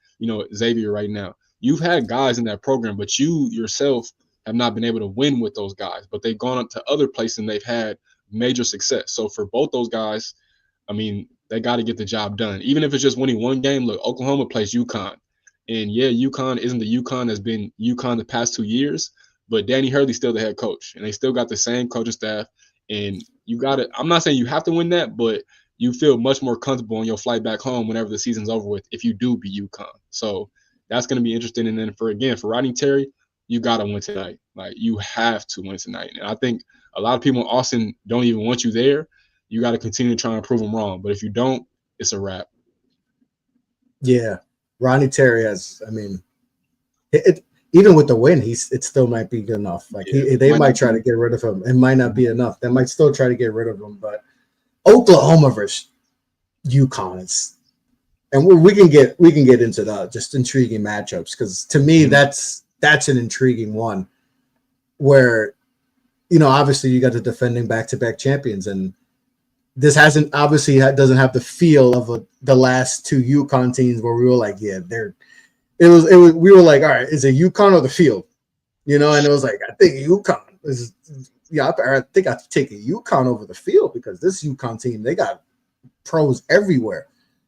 Xavier right now. You've had guys in that program, but you yourself have not been able to win with those guys. But they've gone up to other places and they've had major success. So for both those guys, I mean, they got to get the job done. Even if it's just winning one game, look, Oklahoma plays UConn. And yeah, UConn isn't the UConn that's been UConn the past 2 years, but Danny Hurley's still the head coach. And they still got the same coaching staff. And you got to – I'm not saying you have to win that, but – you feel much more comfortable on your flight back home whenever the season's over with if you do beat UConn. So that's going to be interesting. And then for Rodney Terry, you got to win tonight. Like, you have to win tonight. And I think a lot of people in Austin don't even want you there. You got to continue to try and prove them wrong. But if you don't, it's a wrap. Yeah. Rodney Terry has, I mean, even with the win, it still might be good enough. Like, they might try to get rid of him. It might not be enough. They might still try to get rid of him, but Oklahoma versus UConn and we can get into the just intriguing matchups because to me that's an intriguing one where obviously you got the defending back-to-back champions and this doesn't have the feel of the last two UConn teams where we were like we were like, all right, is it UConn or the field, and it was like I think UConn is. Yeah, I think I've taken UConn over the field because this UConn team, they got pros everywhere,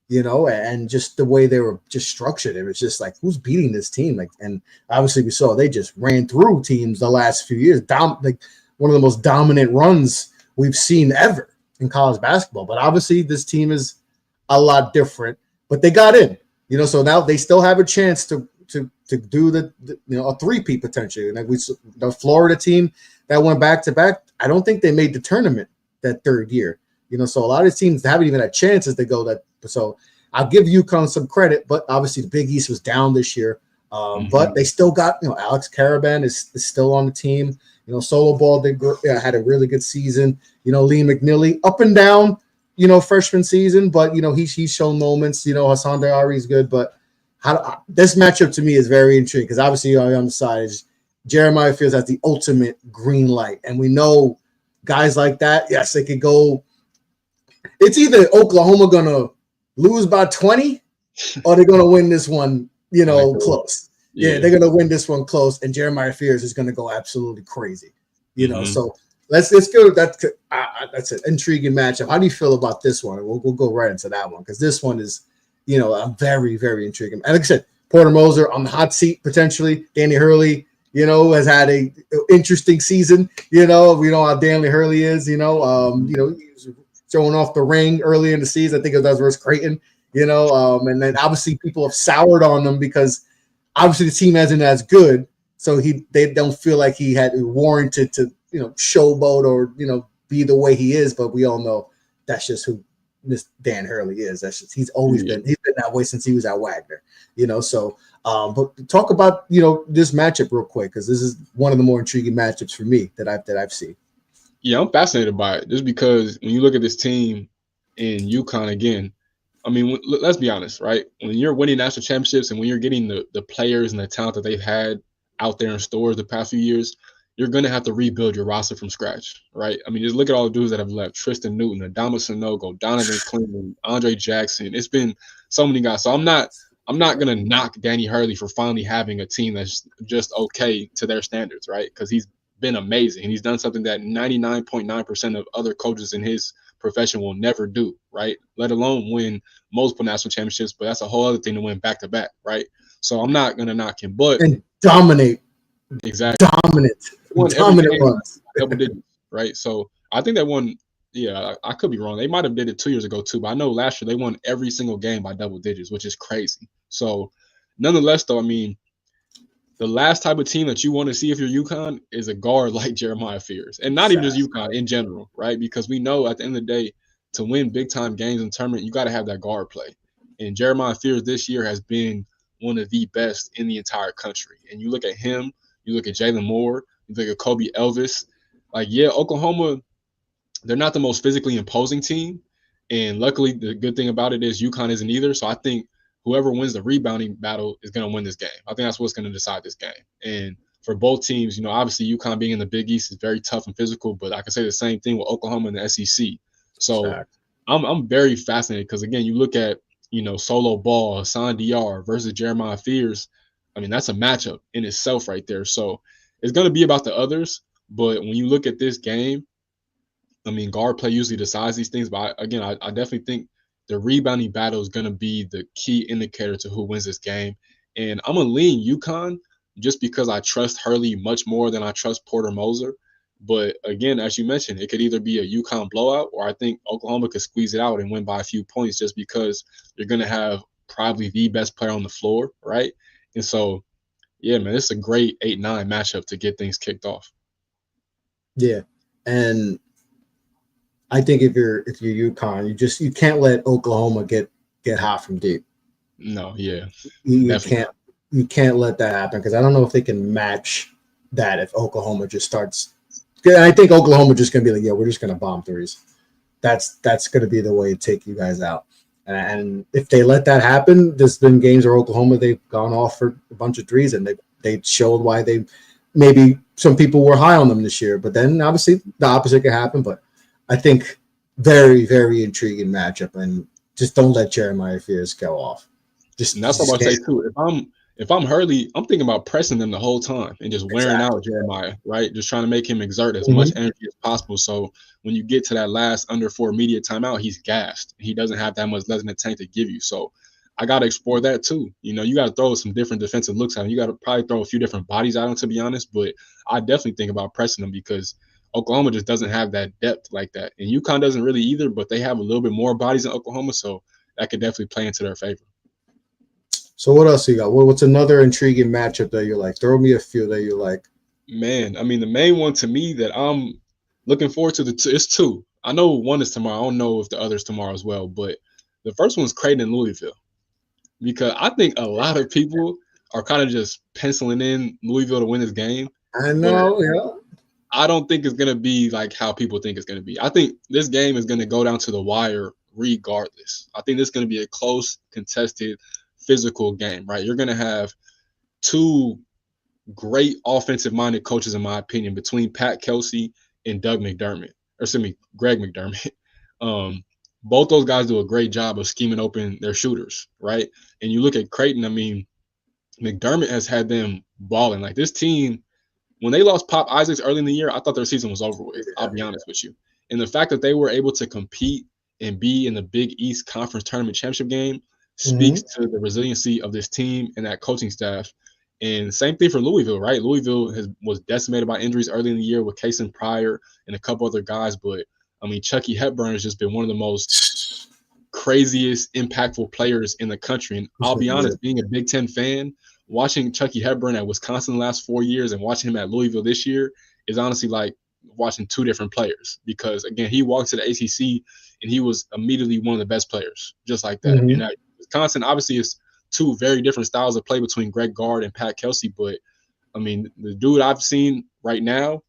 and just the way they were just structured. It was just like, who's beating this team? Like, and obviously we saw they just ran through teams the last few years, like one of the most dominant runs we've seen ever in college basketball. But obviously this team is a lot different, but they got in, so now they still have a chance to do a three-peat potentially. Like the Florida team that went back-to-back, I don't think they made the tournament that third year. So a lot of teams haven't even had chances to go that. So I'll give UConn some credit, but obviously the Big East was down this year. But they still got, Alex Caravan is still on the team. Solo Ball had a really good season. Lee McNeely up and down, freshman season, but he's shown moments. Hassan Diari is good, but this matchup to me is very intriguing because obviously on the side is Jeremiah Fears has the ultimate green light, and we know guys like that. Yes, they could go. It's either Oklahoma gonna lose by 20, or they're gonna win this one. Close. Yeah, they're gonna win this one close, and Jeremiah Fears is gonna go absolutely crazy. You know, so let's go. That's an intriguing matchup. How do you feel about this one? We'll go right into that one because this one is, a very very intriguing. And like I said, Porter Moser on the hot seat potentially. Danny Hurley, has had a interesting season. We know how Danny Hurley is. He was throwing off the ring early in the season. I think it was versus Creighton. And then obviously people have soured on them because obviously the team isn't as good. So they don't feel like he had warranted to, showboat or, be the way he is. But we all know that's just who Miss Dan Hurley is. That's just he's been that way since he was at Wagner. So but talk about this matchup real quick because this is one of the more intriguing matchups for me that I've seen. Yeah, I'm fascinated by it just because when you look at this team in UConn again, I mean, let's be honest, right? When you're winning national championships and when you're getting the players and the talent that they've had out there in stores the past few years, you're going to have to rebuild your roster from scratch, right? I mean, just look at all the dudes that have left. Tristan Newton, Adama Sanogo, Donovan Cleveland, Andre Jackson. It's been so many guys. So I'm not going to knock Danny Hurley for finally having a team that's just okay to their standards, right? Because he's been amazing. And he's done something that 99.9% of other coaches in his profession will never do, right? Let alone win multiple national championships, but that's a whole other thing to win back-to-back, right? So I'm not going to knock him. But and dominate. Exactly. Dominant runs. Double digits, right? So I think they won. Yeah, I could be wrong. They might have did it 2 years ago too, but I know last year they won every single game by double digits, which is crazy. So nonetheless, though, I mean, the last type of team that you want to see if you're UConn is a guard like Jeremiah Fears. And not even just UConn in general, right? Because we know at the end of the day, to win big-time games in tournament, you got to have that guard play. And Jeremiah Fears this year has been one of the best in the entire country. And you look at him, you look at Jalen Moore, you look at Kobe Elvis. Like, yeah, Oklahoma, they're not the most physically imposing team. And luckily, the good thing about it is UConn isn't either. So I think whoever wins the rebounding battle is going to win this game. I think that's what's going to decide this game. And for both teams, obviously UConn being in the Big East is very tough and physical, but I can say the same thing with Oklahoma and the SEC. So I'm very fascinated because, again, you look at, solo ball, Hassan DR versus Jeremiah Fears. I mean, that's a matchup in itself right there. So it's going to be about the others. But when you look at this game, I mean, guard play usually decides these things. But I definitely think the rebounding battle is going to be the key indicator to who wins this game. And I'm going to lean UConn just because I trust Hurley much more than I trust Porter Moser. But again, as you mentioned, it could either be a UConn blowout or I think Oklahoma could squeeze it out and win by a few points just because you're going to have probably the best player on the floor, right? And so, yeah, man, it's a great 8-9 matchup to get things kicked off. Yeah, and I think if you're UConn, you can't let Oklahoma get hot from deep. No, yeah, you can't let that happen because I don't know if they can match that if Oklahoma just starts. I think Oklahoma just gonna be like, yeah, we're just gonna bomb threes. That's gonna be the way to take you guys out. And if they let that happen, there's been games where Oklahoma they've gone off for a bunch of threes and they showed why they maybe some people were high on them this year. But then obviously the opposite could happen. But I think very, very intriguing matchup, and just don't let Jeremiah Fears go off. And that's what I say too. If I'm Hurley, I'm thinking about pressing them the whole time and just wearing out Jeremiah, right? Just trying to make him exert as much energy as possible. So when you get to that last under 4 immediate timeout, he's gassed. He doesn't have that much less in the tank to give you. So I got to explore that too. You got to throw some different defensive looks at him. You got to probably throw a few different bodies at him, to be honest. But I definitely think about pressing him because Oklahoma just doesn't have that depth like that. And UConn doesn't really either, but they have a little bit more bodies in Oklahoma. So that could definitely play into their favor. So what else you got? What's another intriguing matchup that you like? Throw me a few that you like. Man, I mean, the main one to me that I'm looking forward to it's two. I know one is tomorrow. I don't know if the other's tomorrow as well, but the first one's Creighton and Louisville. Because I think a lot of people are kind of just penciling in Louisville to win this game. I know, yeah. I don't think it's going to be like how people think it's going to be. I think this game is going to go down to the wire regardless. I think this is going to be a close, contested, physical game, right? You're going to have two great offensive-minded coaches, in my opinion, between Pat Kelsey and Greg McDermott. Both those guys do a great job of scheming open their shooters, right? And you look at Creighton, I mean, McDermott has had them balling. Like, this team when they lost Pop Isaacs early in the year, I thought their season was over with. I'll be honest with you. And the fact that they were able to compete and be in the Big East Conference Tournament Championship game speaks to the resiliency of this team and that coaching staff. And same thing for Louisville, right? Louisville was decimated by injuries early in the year with Kason Pryor and a couple other guys. But, I mean, Chucky Hepburn has just been one of the most craziest, impactful players in the country. And I'll be honest, being a Big Ten fan, watching Chucky Hepburn at Wisconsin the last 4 years and watching him at Louisville this year is honestly like watching two different players. Because, again, he walked to the ACC and he was immediately one of the best players, just like that. And at Wisconsin, obviously, is two very different styles of play between Greg Gard and Pat Kelsey. But, I mean, the dude I've seen right now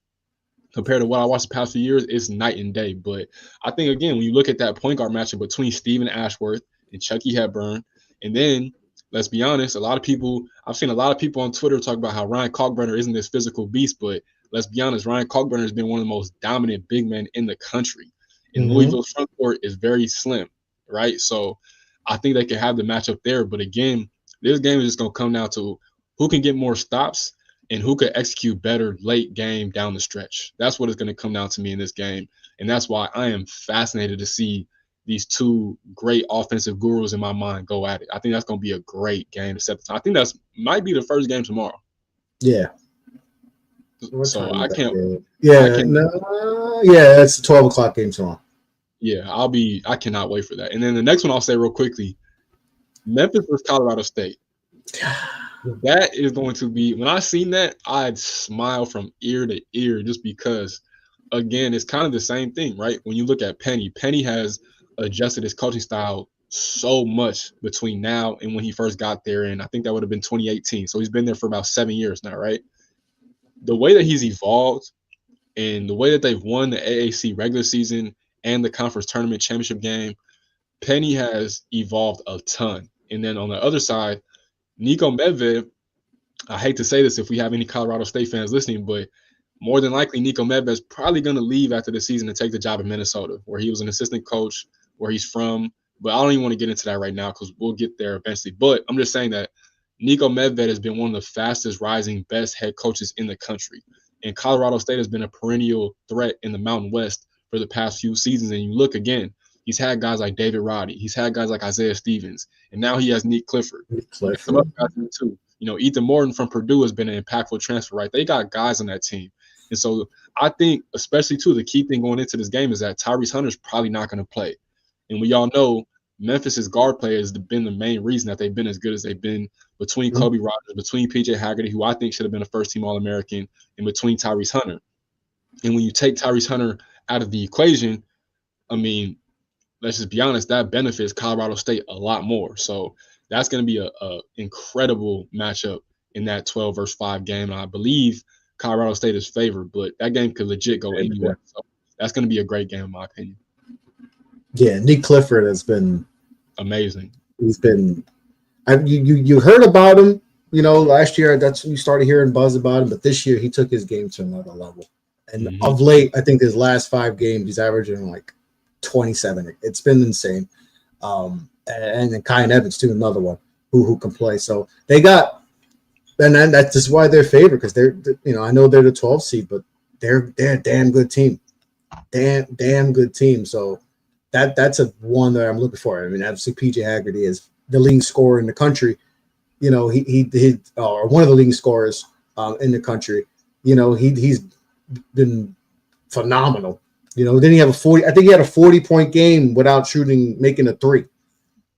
compared to what I watched the past few years is night and day. But I think, again, when you look at that point guard matchup between Stephen Ashworth and Chucky Hepburn, and then, let's be honest, I've seen a lot of people on Twitter talk about how Ryan Kalkbrenner isn't this physical beast, but let's be honest, Ryan Kalkbrenner has been one of the most dominant big men in the country. And Louisville's front court is very slim, right? So I think they can have the matchup there. But again, this game is just going to come down to who can get more stops and who can execute better late game down the stretch. That's what it's going to come down to me in this game. And that's why I am fascinated to see these two great offensive gurus in my mind go at it. I think that's going to be a great game to set the time. I think that's might be the first game tomorrow. Yeah. So I can't. Yeah, it's a 12 o'clock game tomorrow. Yeah, I cannot wait for that. And then the next one I'll say real quickly, Memphis versus Colorado State. That is going to be, when I seen that, I'd smile from ear to ear just because, again, it's kind of the same thing, right? When you look at Penny has adjusted his coaching style so much between now and when he first got there, and I think that would have been 2018. So he's been there for about 7 years now, right? The way that he's evolved and the way that they've won the AAC regular season and the conference tournament championship game, Penny has evolved a ton. And then on the other side, Nico Medved, I hate to say this if we have any Colorado State fans listening, but more than likely Nico Medved is probably going to leave after the season to take the job in Minnesota, where he was an assistant coach, where he's from. But I don't even want to get into that right now because we'll get there eventually. But I'm just saying that Nico Medved has been one of the fastest rising, best head coaches in the country. And Colorado State has been a perennial threat in the Mountain West for the past few seasons. And you look again, he's had guys like David Roddy. He's had guys like Isaiah Stevens. And now he has Nick Clifford. Some other guys too. You know, Ethan Morton from Purdue has been an impactful transfer, right? They got guys on that team. And so I think, especially too, the key thing going into this game is that Tyrese Hunter's probably not going to play. And we all know Memphis's guard play has been the main reason that they've been as good as they've been between Kobe Rogers, between PJ Haggerty, who I think should have been a first-team All-American, and between Tyrese Hunter. And when you take Tyrese Hunter out of the equation, I mean, let's just be honest, that benefits Colorado State a lot more. So that's going to be a incredible matchup in that 12 versus 5 game. And I believe Colorado State is favored, but that game could legit go anywhere. So that's going to be a great game in my opinion. Yeah, Nick Clifford has been amazing. He's been you heard about him, you know, last year. That's when you started hearing buzz about him, but this year he took his game to another level. And of late, I think his last 5 games, he's averaging like 27. It's been insane. And then Kyan Evans too, another one who can play. So they got, and then that's just why they're favored, because they're, you know, I know they're the 12th seed, but they're a damn good team, damn good team. So that's a one that I'm looking for. I mean, obviously PJ Haggerty is the leading scorer in the country. You know, he or one of the leading scorers in the country. You know, he's been phenomenal. You know, then he have a 40. I think he had a 40-point game without making a 3.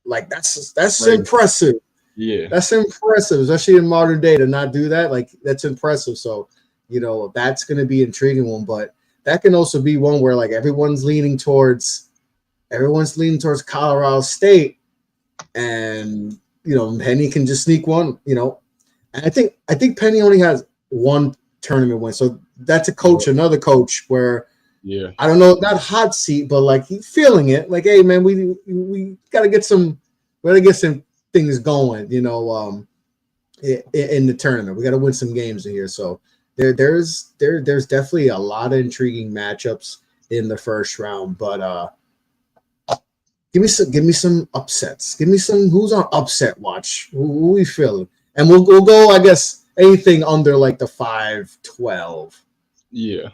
Like that's right. Impressive. Yeah, that's impressive, especially in modern day to not do that. Like that's impressive. So, you know, that's going to be an intriguing one. But that can also be one where like everyone's leaning towards Colorado State, and you know, Penny can just sneak one. You know, and I think Penny only has 1 tournament win. So that's a coach, another coach where. Yeah, I don't know, not hot seat, but like he's feeling it. Like, hey man, we gotta get some things going, you know, in the tournament. We gotta win some games in here. So there's definitely a lot of intriguing matchups in the first round. But give me some upsets. Give me some who's on upset watch. Who we feeling? And we'll go, I guess, anything under like the 5'12", Yeah.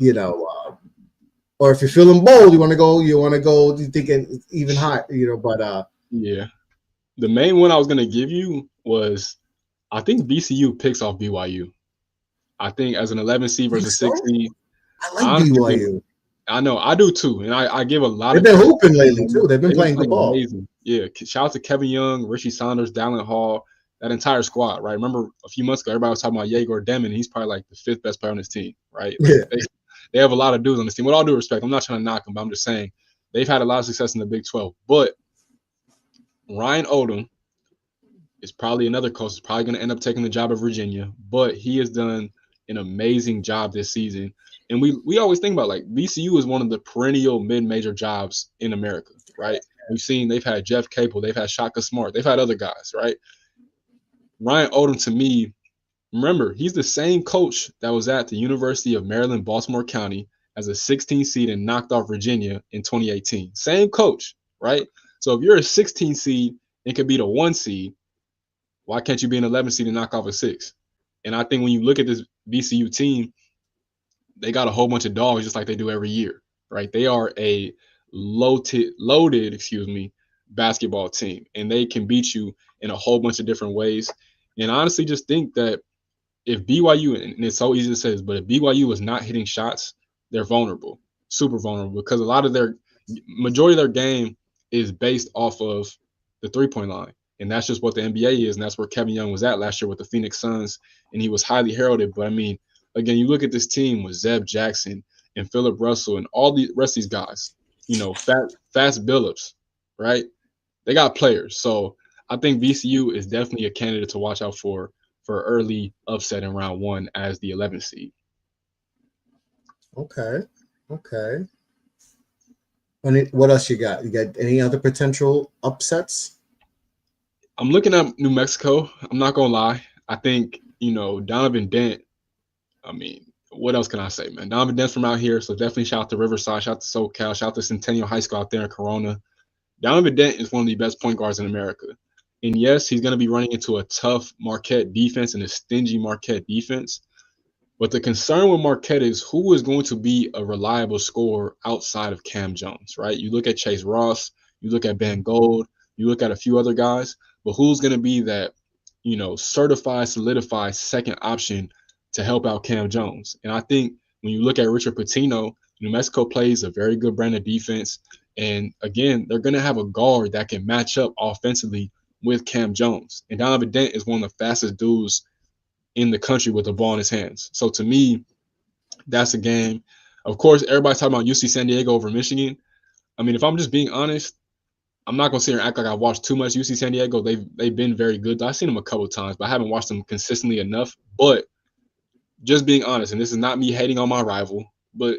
Or if you're feeling bold, you think it even higher, but Yeah. The main one I was gonna give you was I think VCU picks off BYU. I think as an 11 seed think versus 6 so. seed, I like I honestly think BYU. I know I do too, and I give a lot They've of been credit. hooping lately too. They've been They've been playing good playing ball. amazing. Yeah, shout out to Kevin Young, Richie Saunders, Dallin Hall, that entire squad. Right? Remember a few months ago, everybody was talking about Yegor Demon. He's probably like the 5th best player on his team. Right? Like Yeah. they have a lot of dudes on this team. With all due respect, I'm not trying to knock them, but I'm just saying they've had a lot of success in the Big 12. But Ryan Odom is probably another coach is probably going to end up taking the job of Virginia, but he has done an amazing job this season. And we always think about like VCU is one of the perennial mid-major jobs in America, right? We've seen they've had Jeff Capel, they've had Shaka Smart, they've had other guys, right? Ryan Odom to me, remember, he's the same coach that was at the University of Maryland, Baltimore County as a 16 seed and knocked off Virginia in 2018. Same coach, right? So if you're a 16 seed and could beat a 1 seed, why can't you be an 11 seed and knock off a 6? And I think when you look at this VCU team, they got a whole bunch of dogs just like they do every year, right? They are a loaded, basketball team, and they can beat you in a whole bunch of different ways. And I honestly just think that if BYU, and it's so easy to say this, but if BYU is not hitting shots, they're vulnerable, super vulnerable, because a lot of their majority of their game is based off of the 3-point line. And that's just what the NBA is. And that's where Kevin Young was at last year with the Phoenix Suns. And he was highly heralded. But I mean, again, you look at this team with Zeb Jackson and Philip Russell and all the rest of these guys, fast Billups, right? They got players. So I think VCU is definitely a candidate to watch out for early upset in round 1 as the 11th seed. Okay. And what else you got? You got any other potential upsets? I'm looking at New Mexico. I'm not gonna lie. I think Donovan Dent. I mean, what else can I say, man? Donovan Dent's from out here, so definitely shout out to Riverside, shout out to SoCal, shout out to Centennial High School out there in Corona. Donovan Dent is one of the best point guards in America. And yes, he's going to be running into a tough Marquette defense and a stingy Marquette defense. But the concern with Marquette is who is going to be a reliable scorer outside of Cam Jones, right? You look at Chase Ross, you look at Ben Gold, you look at a few other guys, but who's going to be that, certified, solidified second option to help out Cam Jones? And I think when you look at Richard Pitino, New Mexico plays a very good brand of defense. And again, they're going to have a guard that can match up offensively with Cam Jones. And Donovan Dent is one of the fastest dudes in the country with the ball in his hands. So to me, that's a game. Of course, everybody's talking about UC San Diego over Michigan. I mean, if I'm just being honest, I'm not gonna sit here and act like I watched too much UC San Diego. They've been very good. I've seen them a couple of times, but I haven't watched them consistently enough. But just being honest, and this is not me hating on my rival, but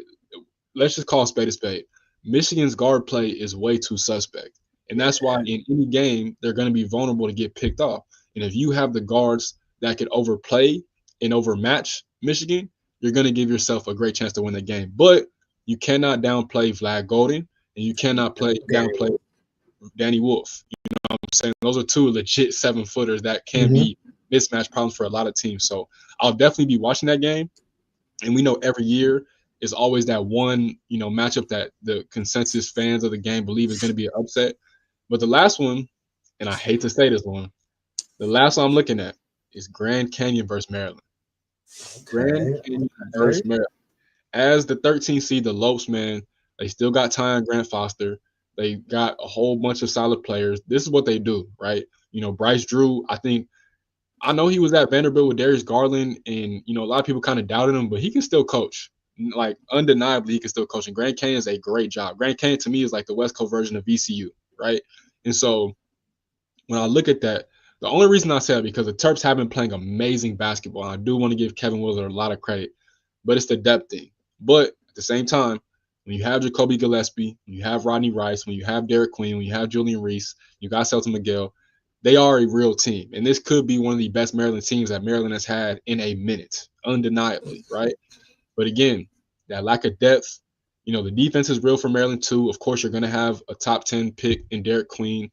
let's just call a spade a spade. Michigan's guard play is way too suspect. And that's why in any game, they're going to be vulnerable to get picked off. And if you have the guards that could overplay and overmatch Michigan, you're going to give yourself a great chance to win the game. But you cannot downplay Vlad Golden, and you cannot downplay Danny Wolf. You know what I'm saying? Those are two legit 7-footers that can be mismatch problems for a lot of teams. So I'll definitely be watching that game. And we know every year is always that one, matchup that the consensus fans of the game believe is going to be an upset. But the last one, and I hate to say this one, the last one I'm looking at is Grand Canyon versus Maryland. Grand Canyon versus Maryland. As the 13th seed, the Lopes, man, they still got Ty and Grant Foster. They got a whole bunch of solid players. This is what they do, right? Bryce Drew, I know he was at Vanderbilt with Darius Garland, and a lot of people kind of doubted him, but he can still coach. Like undeniably, he can still coach. And Grand Canyon is a great job. Grand Canyon to me is like the West Coast version of VCU, right? And so when I look at that, the only reason I say that because the Terps have been playing amazing basketball. And I do want to give Kevin Willard a lot of credit, but it's the depth thing. But at the same time, when you have Jacoby Gillespie, when you have Rodney Rice, when you have Derek Queen, when you have Julian Reese, you got Selton Miguel, they are a real team. And this could be one of the best Maryland teams that Maryland has had in a minute, undeniably, right? But again, that lack of depth, the defense is real for Maryland too. Of course, you're going to have a top 10 pick in Derek Queen.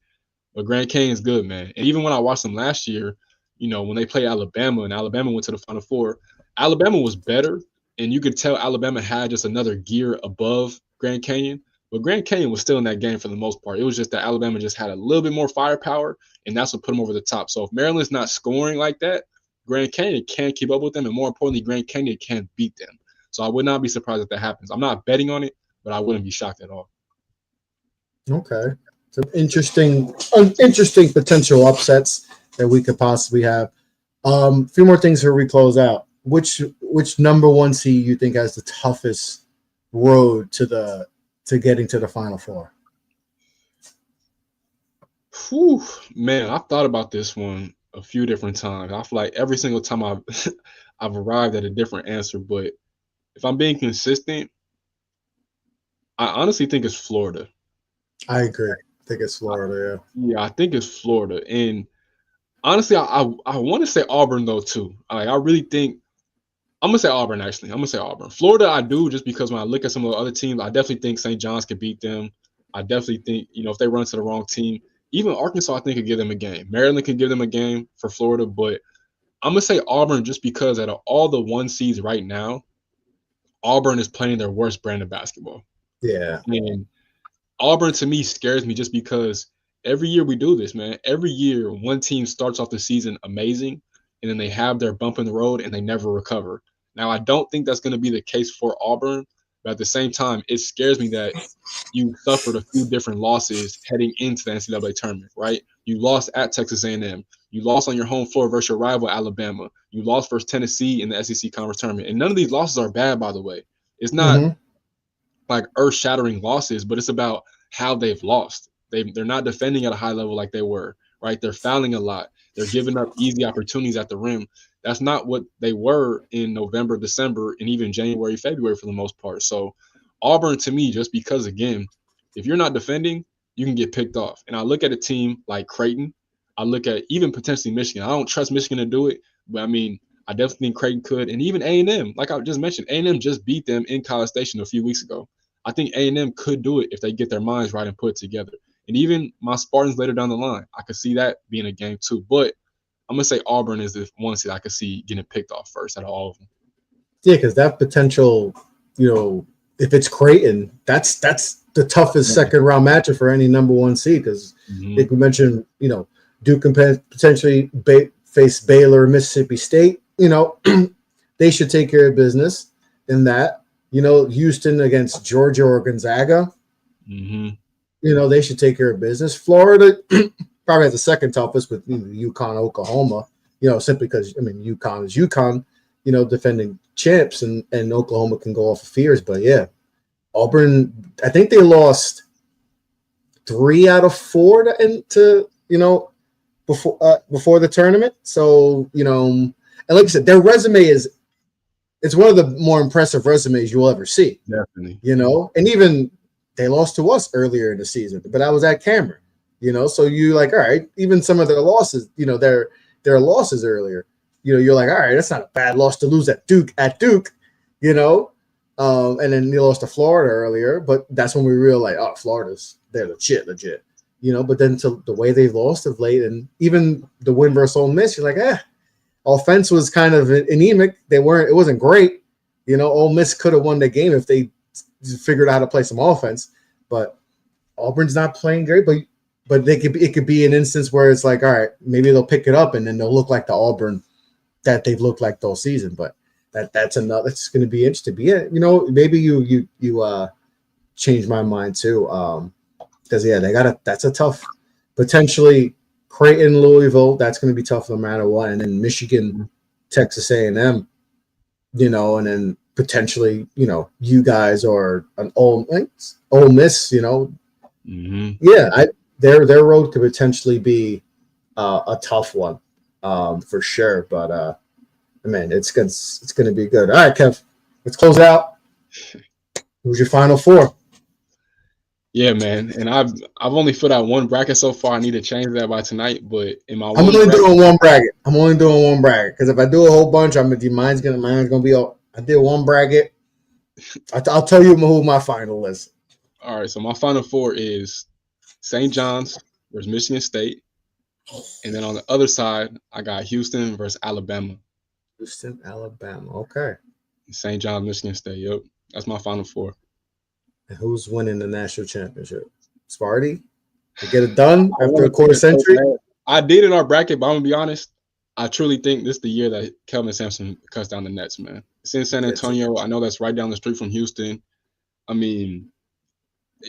But Grand Canyon is good, man. And even when I watched them last year, when they play Alabama and Alabama went to the Final Four, Alabama was better, and you could tell Alabama had just another gear above Grand Canyon. But Grand Canyon was still in that game for the most part. It was just that Alabama just had a little bit more firepower, and that's what put them over the top. So if Maryland's not scoring like that, Grand Canyon can't keep up with them, and more importantly, Grand Canyon can't beat them. So I would not be surprised if that happens. I'm not betting on it, but I wouldn't be shocked at all. Okay. Some interesting potential upsets that we could possibly have. A few more things before we close out. Which number one seed you think has the toughest road to getting to the Final Four? Whew, man, I've thought about this one a few different times. I feel like every single time I've I've arrived at a different answer, but if I'm being consistent, I honestly think it's Florida. I agree. I think it's Florida. Yeah, I think it's Florida, and honestly, I want to say Auburn though too. I really think I'm gonna say Auburn. Actually, I'm gonna say Auburn. Florida, I do just because when I look at some of the other teams, I definitely think St. John's could beat them. I definitely think if they run to the wrong team, even Arkansas, I think could give them a game. Maryland could give them a game for Florida, but I'm gonna say Auburn just because out of all the one seeds right now, Auburn is playing their worst brand of basketball. Yeah. And Auburn to me scares me just because every year we do this, man. Every year one team starts off the season amazing and then they have their bump in the road and they never recover. Now I don't think that's going to be the case for Auburn, but at the same time, it scares me that you suffered a few different losses heading into the NCAA tournament, right? You lost at Texas A&M. You lost on your home floor versus your rival Alabama. You lost versus Tennessee in the SEC Conference Tournament. And none of these losses are bad, by the way. It's not like earth-shattering losses, but it's about how they've lost. They're not defending at a high level like they were, right? They're fouling a lot. They're giving up easy opportunities at the rim. That's not what they were in November, December, and even January, February for the most part. So Auburn, to me, just because, again, if you're not defending, you can get picked off. And I look at a team like Creighton. I look at even potentially Michigan. I don't trust Michigan to do it, but I mean, I definitely think Creighton could. And even A&M, like I just mentioned, A&M just beat them in College Station a few weeks ago. I think A&M could do it if they get their minds right and put it together. And even my Spartans later down the line, I could see that being a game too. But I'm going to say Auburn is the one seed I could see getting picked off first out of all of them. Yeah, because that potential, if it's Creighton, that's the toughest second round matchup for any number one seed. Because like we mentioned, Duke can potentially face Baylor, Mississippi State. They should take care of business in that. Houston against Georgia or Gonzaga. They should take care of business. Florida probably has the second toughest with UConn, Oklahoma. Simply because UConn is UConn. Defending champs, and Oklahoma can go off of fears. But yeah, Auburn, I think they lost 3 out of 4 before the tournament. So and like I said, their resume it's one of the more impressive resumes you'll ever see. Definitely. And even they lost to us earlier in the season, but I was at Cameron. So you like, all right, even some of their losses, their losses earlier. You're like, all right, that's not a bad loss to lose at Duke, and then you lost to Florida earlier, but that's when we realized, oh, they're legit. But then to the way they've lost of late, and even the win versus Ole Miss, you're like, offense was kind of anemic. It wasn't great. Ole Miss could have won the game if they figured out how to play some offense, but Auburn's not playing great, but it could be an instance where it's like, all right, maybe they'll pick it up and then they'll look like the Auburn that they've looked like all season. But that's another. It's going to be interesting. Maybe you change my mind too. Because that's a tough, potentially Creighton, Louisville. That's going to be tough no matter what. And then Michigan, Texas A&M. And then potentially you guys or an Ole Miss. Yeah, their road could potentially be a tough one. For sure, but man, it's going to be good. All right, Kev, let's close out. Who's your final 4? Yeah, man, and I've only filled out one bracket so far. I need to change that by tonight, but in my I'm only doing one bracket. Because if I do a whole bunch, mine's gonna be all. I did one bracket. I'll tell you who my final is. All right, so my final 4 is St. John's versus Michigan State, And then on the other side, I got Houston versus Alabama. Houston, Alabama. Okay. St. John's, Michigan State. Yep. That's my Final Four. And who's winning the national championship? Sparty? To get it done I after want a to say quarter it so century? bad. I did in our bracket, but I'm going to be honest. I truly think this is the year that Kelvin Sampson cuts down the Nets, man. It's in San Antonio. I know that's right down the street from Houston. I mean,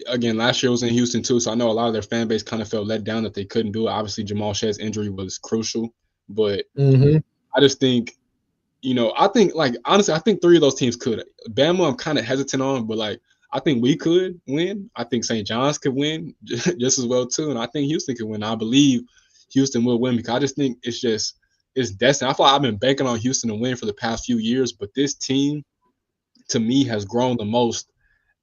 again, last year was in Houston too, so I know a lot of their fan base kind of felt let down that they couldn't do it. Obviously, Jamal Shedd's injury was crucial, but I just think, I think like honestly, I think three of those teams could. Bama, I'm kind of hesitant on, but like I think we could win. I think St. John's could win just as well too, and I think Houston could win. I believe Houston will win because I just think it's destined. I feel like I've been banking on Houston to win for the past few years, but this team to me has grown the most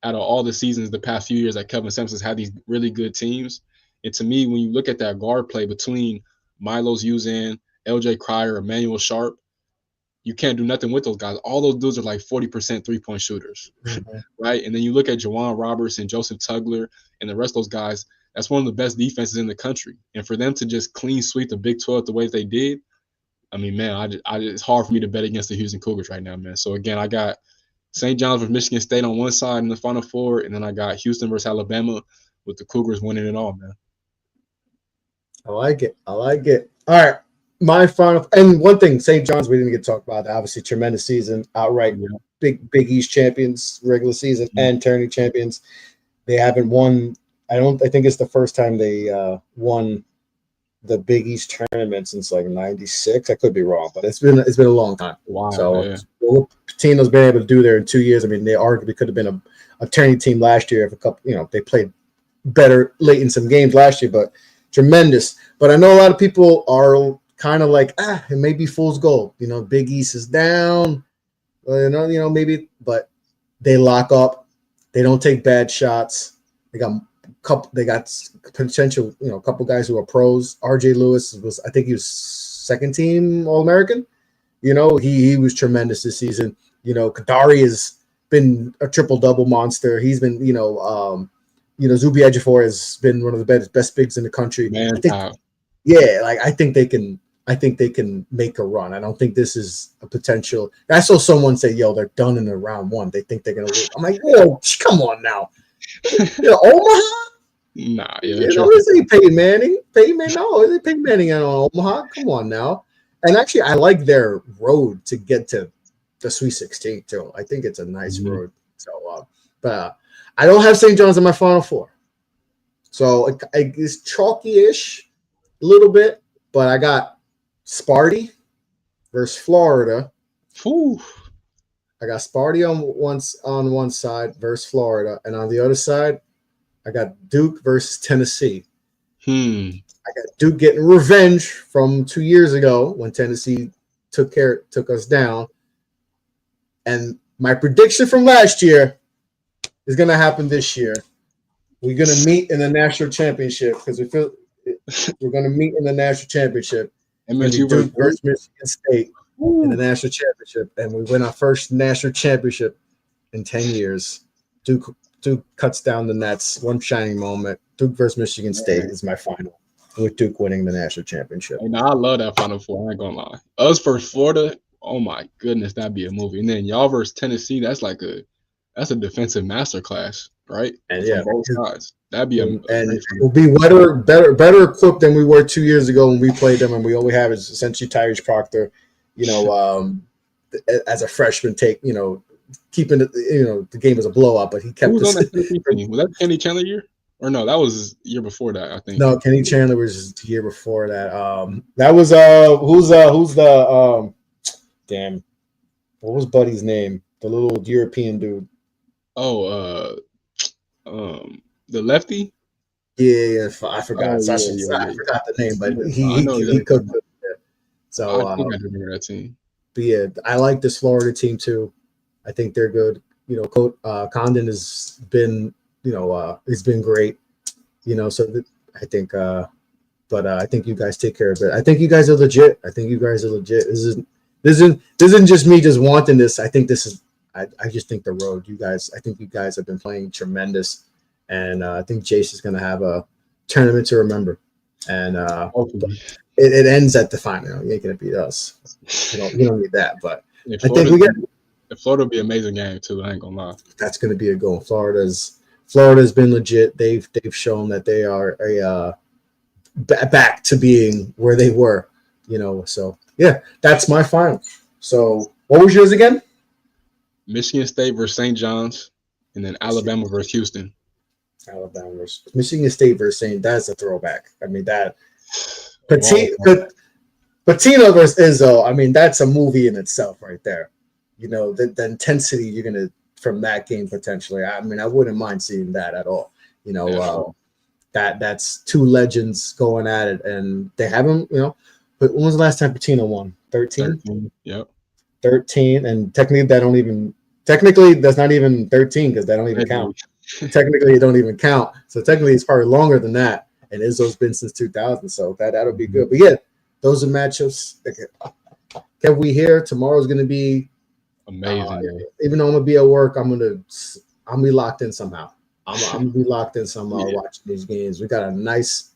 out of all the seasons the past few years that Kevin Sampson's had these really good teams. And to me, when you look at that guard play between Milos Uzan, LJ Cryer, Emmanuel Sharp, you can't do nothing with those guys. All those dudes are like 40% three-point shooters, right? And then you look at Jawan Roberts and Joseph Tugler and the rest of those guys, that's one of the best defenses in the country. And for them to just clean sweep the Big 12 the way they did, I mean, man, it's hard for me to bet against the Houston Cougars right now, man. So, again, I got St. John's versus Michigan State on one side in the Final Four, and then I got Houston versus Alabama with the Cougars winning it all, man. I like it. All right. My final, and one thing, St. John's, we didn't get to talk about. Obviously, tremendous season, outright Big East champions, regular season and tourney champions. They haven't won. I think it's the first time they won the Big East tournament since like '96. I could be wrong, but it's been a long time. Wow. So what Patino's been able to do there in 2 years. I mean, they arguably could have been a tourney team last year if they played better late in some games last year, but tremendous. But I know a lot of people are kind of like, it may be fool's gold. Big East is down. Maybe, but they lock up. They don't take bad shots. They got potential, a couple guys who are pros. RJ Lewis I think he was second team All-American. He was tremendous this season. Kadari has been a triple-double monster. He's been, Zubi Ejiofor has been one of the best bigs in the country. I think they can make a run. I don't think this is a potential. I saw someone say, they're done in the round one. They think they're going to win. I'm like, come on now. Omaha? Nah, this ain't Peyton Manning. No, is it Peyton Manning on Omaha? Come on now. And actually, I like their road to get to the Sweet 16 too. I think it's a nice road. So, but I don't have St. John's in my Final Four. So it's chalky-ish a little bit, but I got Sparty versus Florida. Ooh. I got Sparty on one side versus Florida, and on the other side, I got Duke versus Tennessee. I got Duke getting revenge from 2 years ago when Tennessee took us down. And my prediction from last year is going to happen this year. We're going to meet in the national championship because we're going to meet in the national championship. MSU Duke versus Michigan State in the national championship, and we win our first national championship in 10 years. Duke cuts down the Nets. One shining moment. Duke versus Michigan State is my final, with Duke winning the national championship. And I love that Final Four. I ain't gonna lie. Us versus Florida. Oh my goodness, that'd be a movie. And then y'all versus Tennessee. That's a defensive masterclass, right? And from both sides. That'd be and we'll be better equipped than we were 2 years ago when we played them, and we all we have is essentially Tyrese Proctor, as a freshman, keeping the game as a blowout, but he kept us. Was that Kenny Chandler year? Or no, that was the year before that, I think. No, Kenny Chandler was the year before that. That was what was Buddy's name? The little European dude. Oh, the lefty? Yeah, I forgot. I forgot the name, but he could. So I think I remember that team. But yeah, I like this Florida team too. I think they're good. Condon has been, he's been great. So I think, but I think you guys take care of it. I think you guys are legit. This isn't just me just wanting this. I think this is. I just think the road. I think you guys have been playing tremendous, and I think Jace is going to have a tournament to remember. and Hopefully. it ends at the final. You ain't gonna beat us. You don't need that, but If I think Florida would be an amazing game too. I ain't gonna lie. that's gonna be a goal. Florida's been legit. They've shown that they are back to being where they were. So yeah, that's my final. So what was yours again? Michigan State versus St. John's, and then Alabama versus Houston. Alabama versus Michigan State versus St. That's a throwback. I mean that Patino versus Izzo. I mean that's a movie in itself right there. The intensity you're gonna from that game potentially. I mean I wouldn't mind seeing that at all. That's two legends going at it, and they haven't. But when was the last time Patino won? 13? Yep. 13, and technically that's not even 13 because they don't even count. Technically, it don't even count. So technically, it's probably longer than that. And Izzo's been since 2000, so that'll be good. But yeah, those are matchups. Can we hear tomorrow's going to be amazing? Even though I'm gonna be at work, I'm gonna be locked in somehow. I'm gonna be locked in somehow watching these games. We got a nice.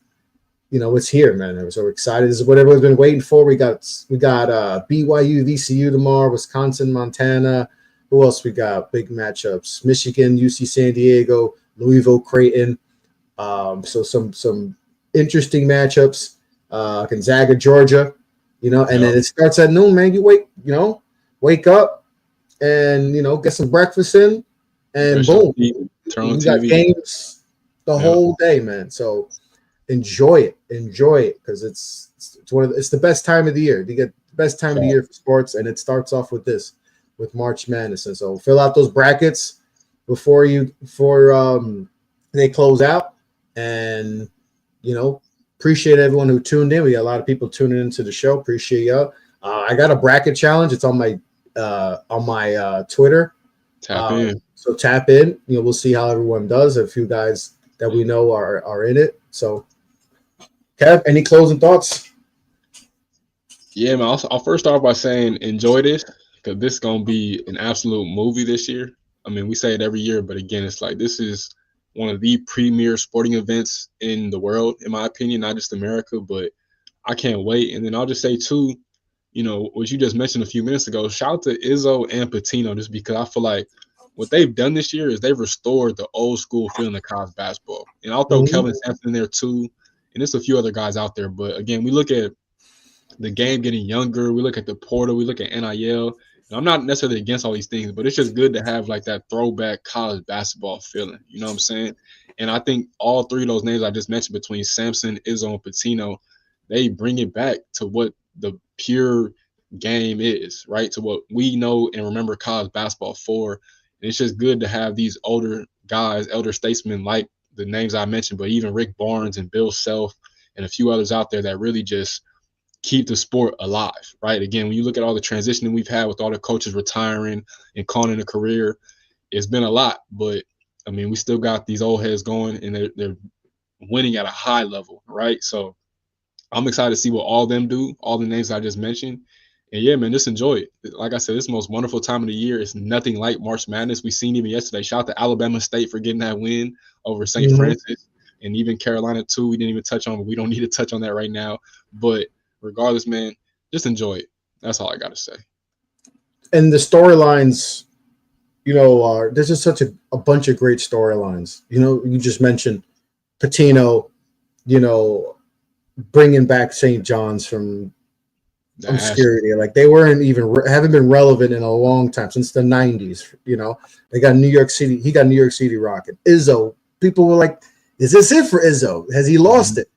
It's here, man. So we're excited. This is what everyone's been waiting for. We got BYU, VCU tomorrow, Wisconsin, Montana. Who else we got? Big matchups: Michigan, UC San Diego, Louisville, Creighton. So some interesting matchups. Gonzaga, Georgia. And then it starts at noon, man. You wake up, and get some breakfast in, and boom, you got games the whole day, man. So. Enjoy it because it's the best time of the year. You get the best time of the year for sports, and it starts off with March Madness. And so fill out those brackets before they close out, and appreciate everyone who tuned in. We got a lot of people tuning into the show. Appreciate y'all. I got a bracket challenge. It's on my Twitter. Tap in. So tap in. We'll see how everyone does. A few guys that we know are in it. So. Kev, any closing thoughts? Yeah, man. I'll first start by saying enjoy this because this is gonna be an absolute movie this year. I mean, we say it every year, but again, it's like this is one of the premier sporting events in the world, in my opinion, not just America. But I can't wait. And then I'll just say too, what you just mentioned a few minutes ago. Shout out to Izzo and Patino, just because I feel like what they've done this year is they've restored the old school feeling of college basketball. And I'll throw Kelvin Sampson in there too. And there's a few other guys out there. But again, we look at the game getting younger. We look at the portal. We look at NIL. And I'm not necessarily against all these things, but it's just good to have like that throwback college basketball feeling. You know what I'm saying? And I think all three of those names I just mentioned between Sampson, Izzo, and Patino, they bring it back to what the pure game is, right? To what we know and remember college basketball for. And it's just good to have these older guys, elder statesmen like the names I mentioned, but even Rick Barnes and Bill Self and a few others out there that really just keep the sport alive, right? Again, when you look at all the transitioning we've had with all the coaches retiring and calling a career, it's been a lot. But, I mean, we still got these old heads going, and they're winning at a high level, right? So I'm excited to see what all of them do, all the names I just mentioned. And yeah, man, just enjoy it. Like I said, it's the most wonderful time of the year. It's nothing like March Madness. We seen even yesterday. Shout out to Alabama State for getting that win over St. Francis, and even Carolina too. We didn't even touch on, but we don't need to touch on that right now. But regardless, man, just enjoy it. That's all I got to say. And the storylines, there's just such a bunch of great storylines. You just mentioned Patino, bringing back St. John's from obscurity. Like they haven't been relevant in a long time, since the 90s. They got New York City. He got New York City rocking. Izzo, people were like, is this it for Izzo? Has he lost it?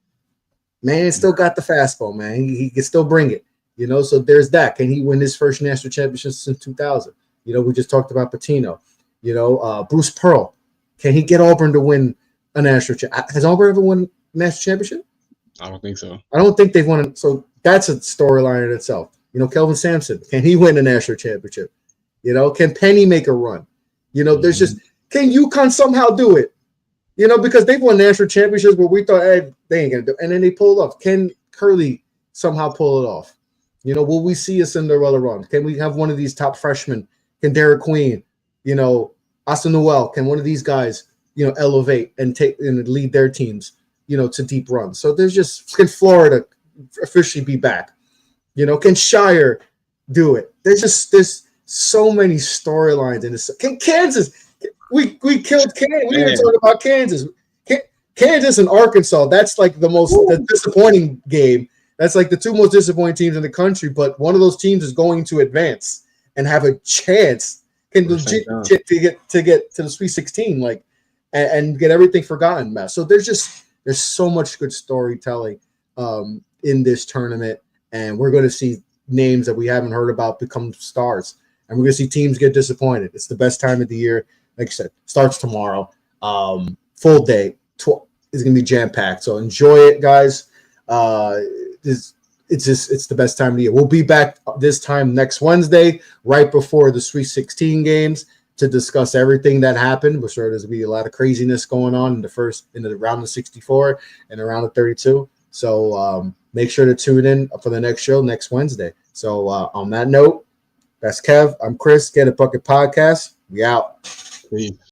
Man, still got the fastball, man. He can still bring it. So there's that. Can he win his first national championship since 2000? We just talked about Patino. Bruce Pearl. Can he get Auburn to win a national championship? Has Auburn ever won a national championship? I don't think so. I don't think they've won it. So that's a storyline in itself. Kelvin Sampson, can he win a national championship? Can Penny make a run? There's just, can UConn somehow do it? Because they've won national championships where we thought, hey, they ain't gonna do it. And then they pull it off. Can Curley somehow pull it off? Will we see a Cinderella run? Can we have one of these top freshmen? Can Derek Queen, Asa Noel, can one of these guys, elevate and take and lead their teams to deep runs. So there's just, can Florida officially be back? Can Shire do it? There's so many storylines in this. Can Kansas? We killed Kansas. We didn't even talk about Kansas. Kansas and Arkansas. That's like the disappointing game. That's like the two most disappointing teams in the country. But one of those teams is going to advance and have a chance to get to the Sweet 16, and get everything forgotten, Matt. So there's so much good storytelling in this tournament, and we're going to see names that we haven't heard about become stars, and we're going to see teams get disappointed. It's the best time of the year. Like I said, starts tomorrow. Full day. It's going to be jam-packed. So enjoy it, guys. It's the best time of the year. We'll be back this time next Wednesday, right before the Sweet 16 games, to discuss everything that happened. We're sure there's going to be a lot of craziness going on in the round of 64 and around the 32. So make sure to tune in for the next show next Wednesday. So on that note, that's Kev. I'm Chris. Get a Bucket Podcast. We out. Peace.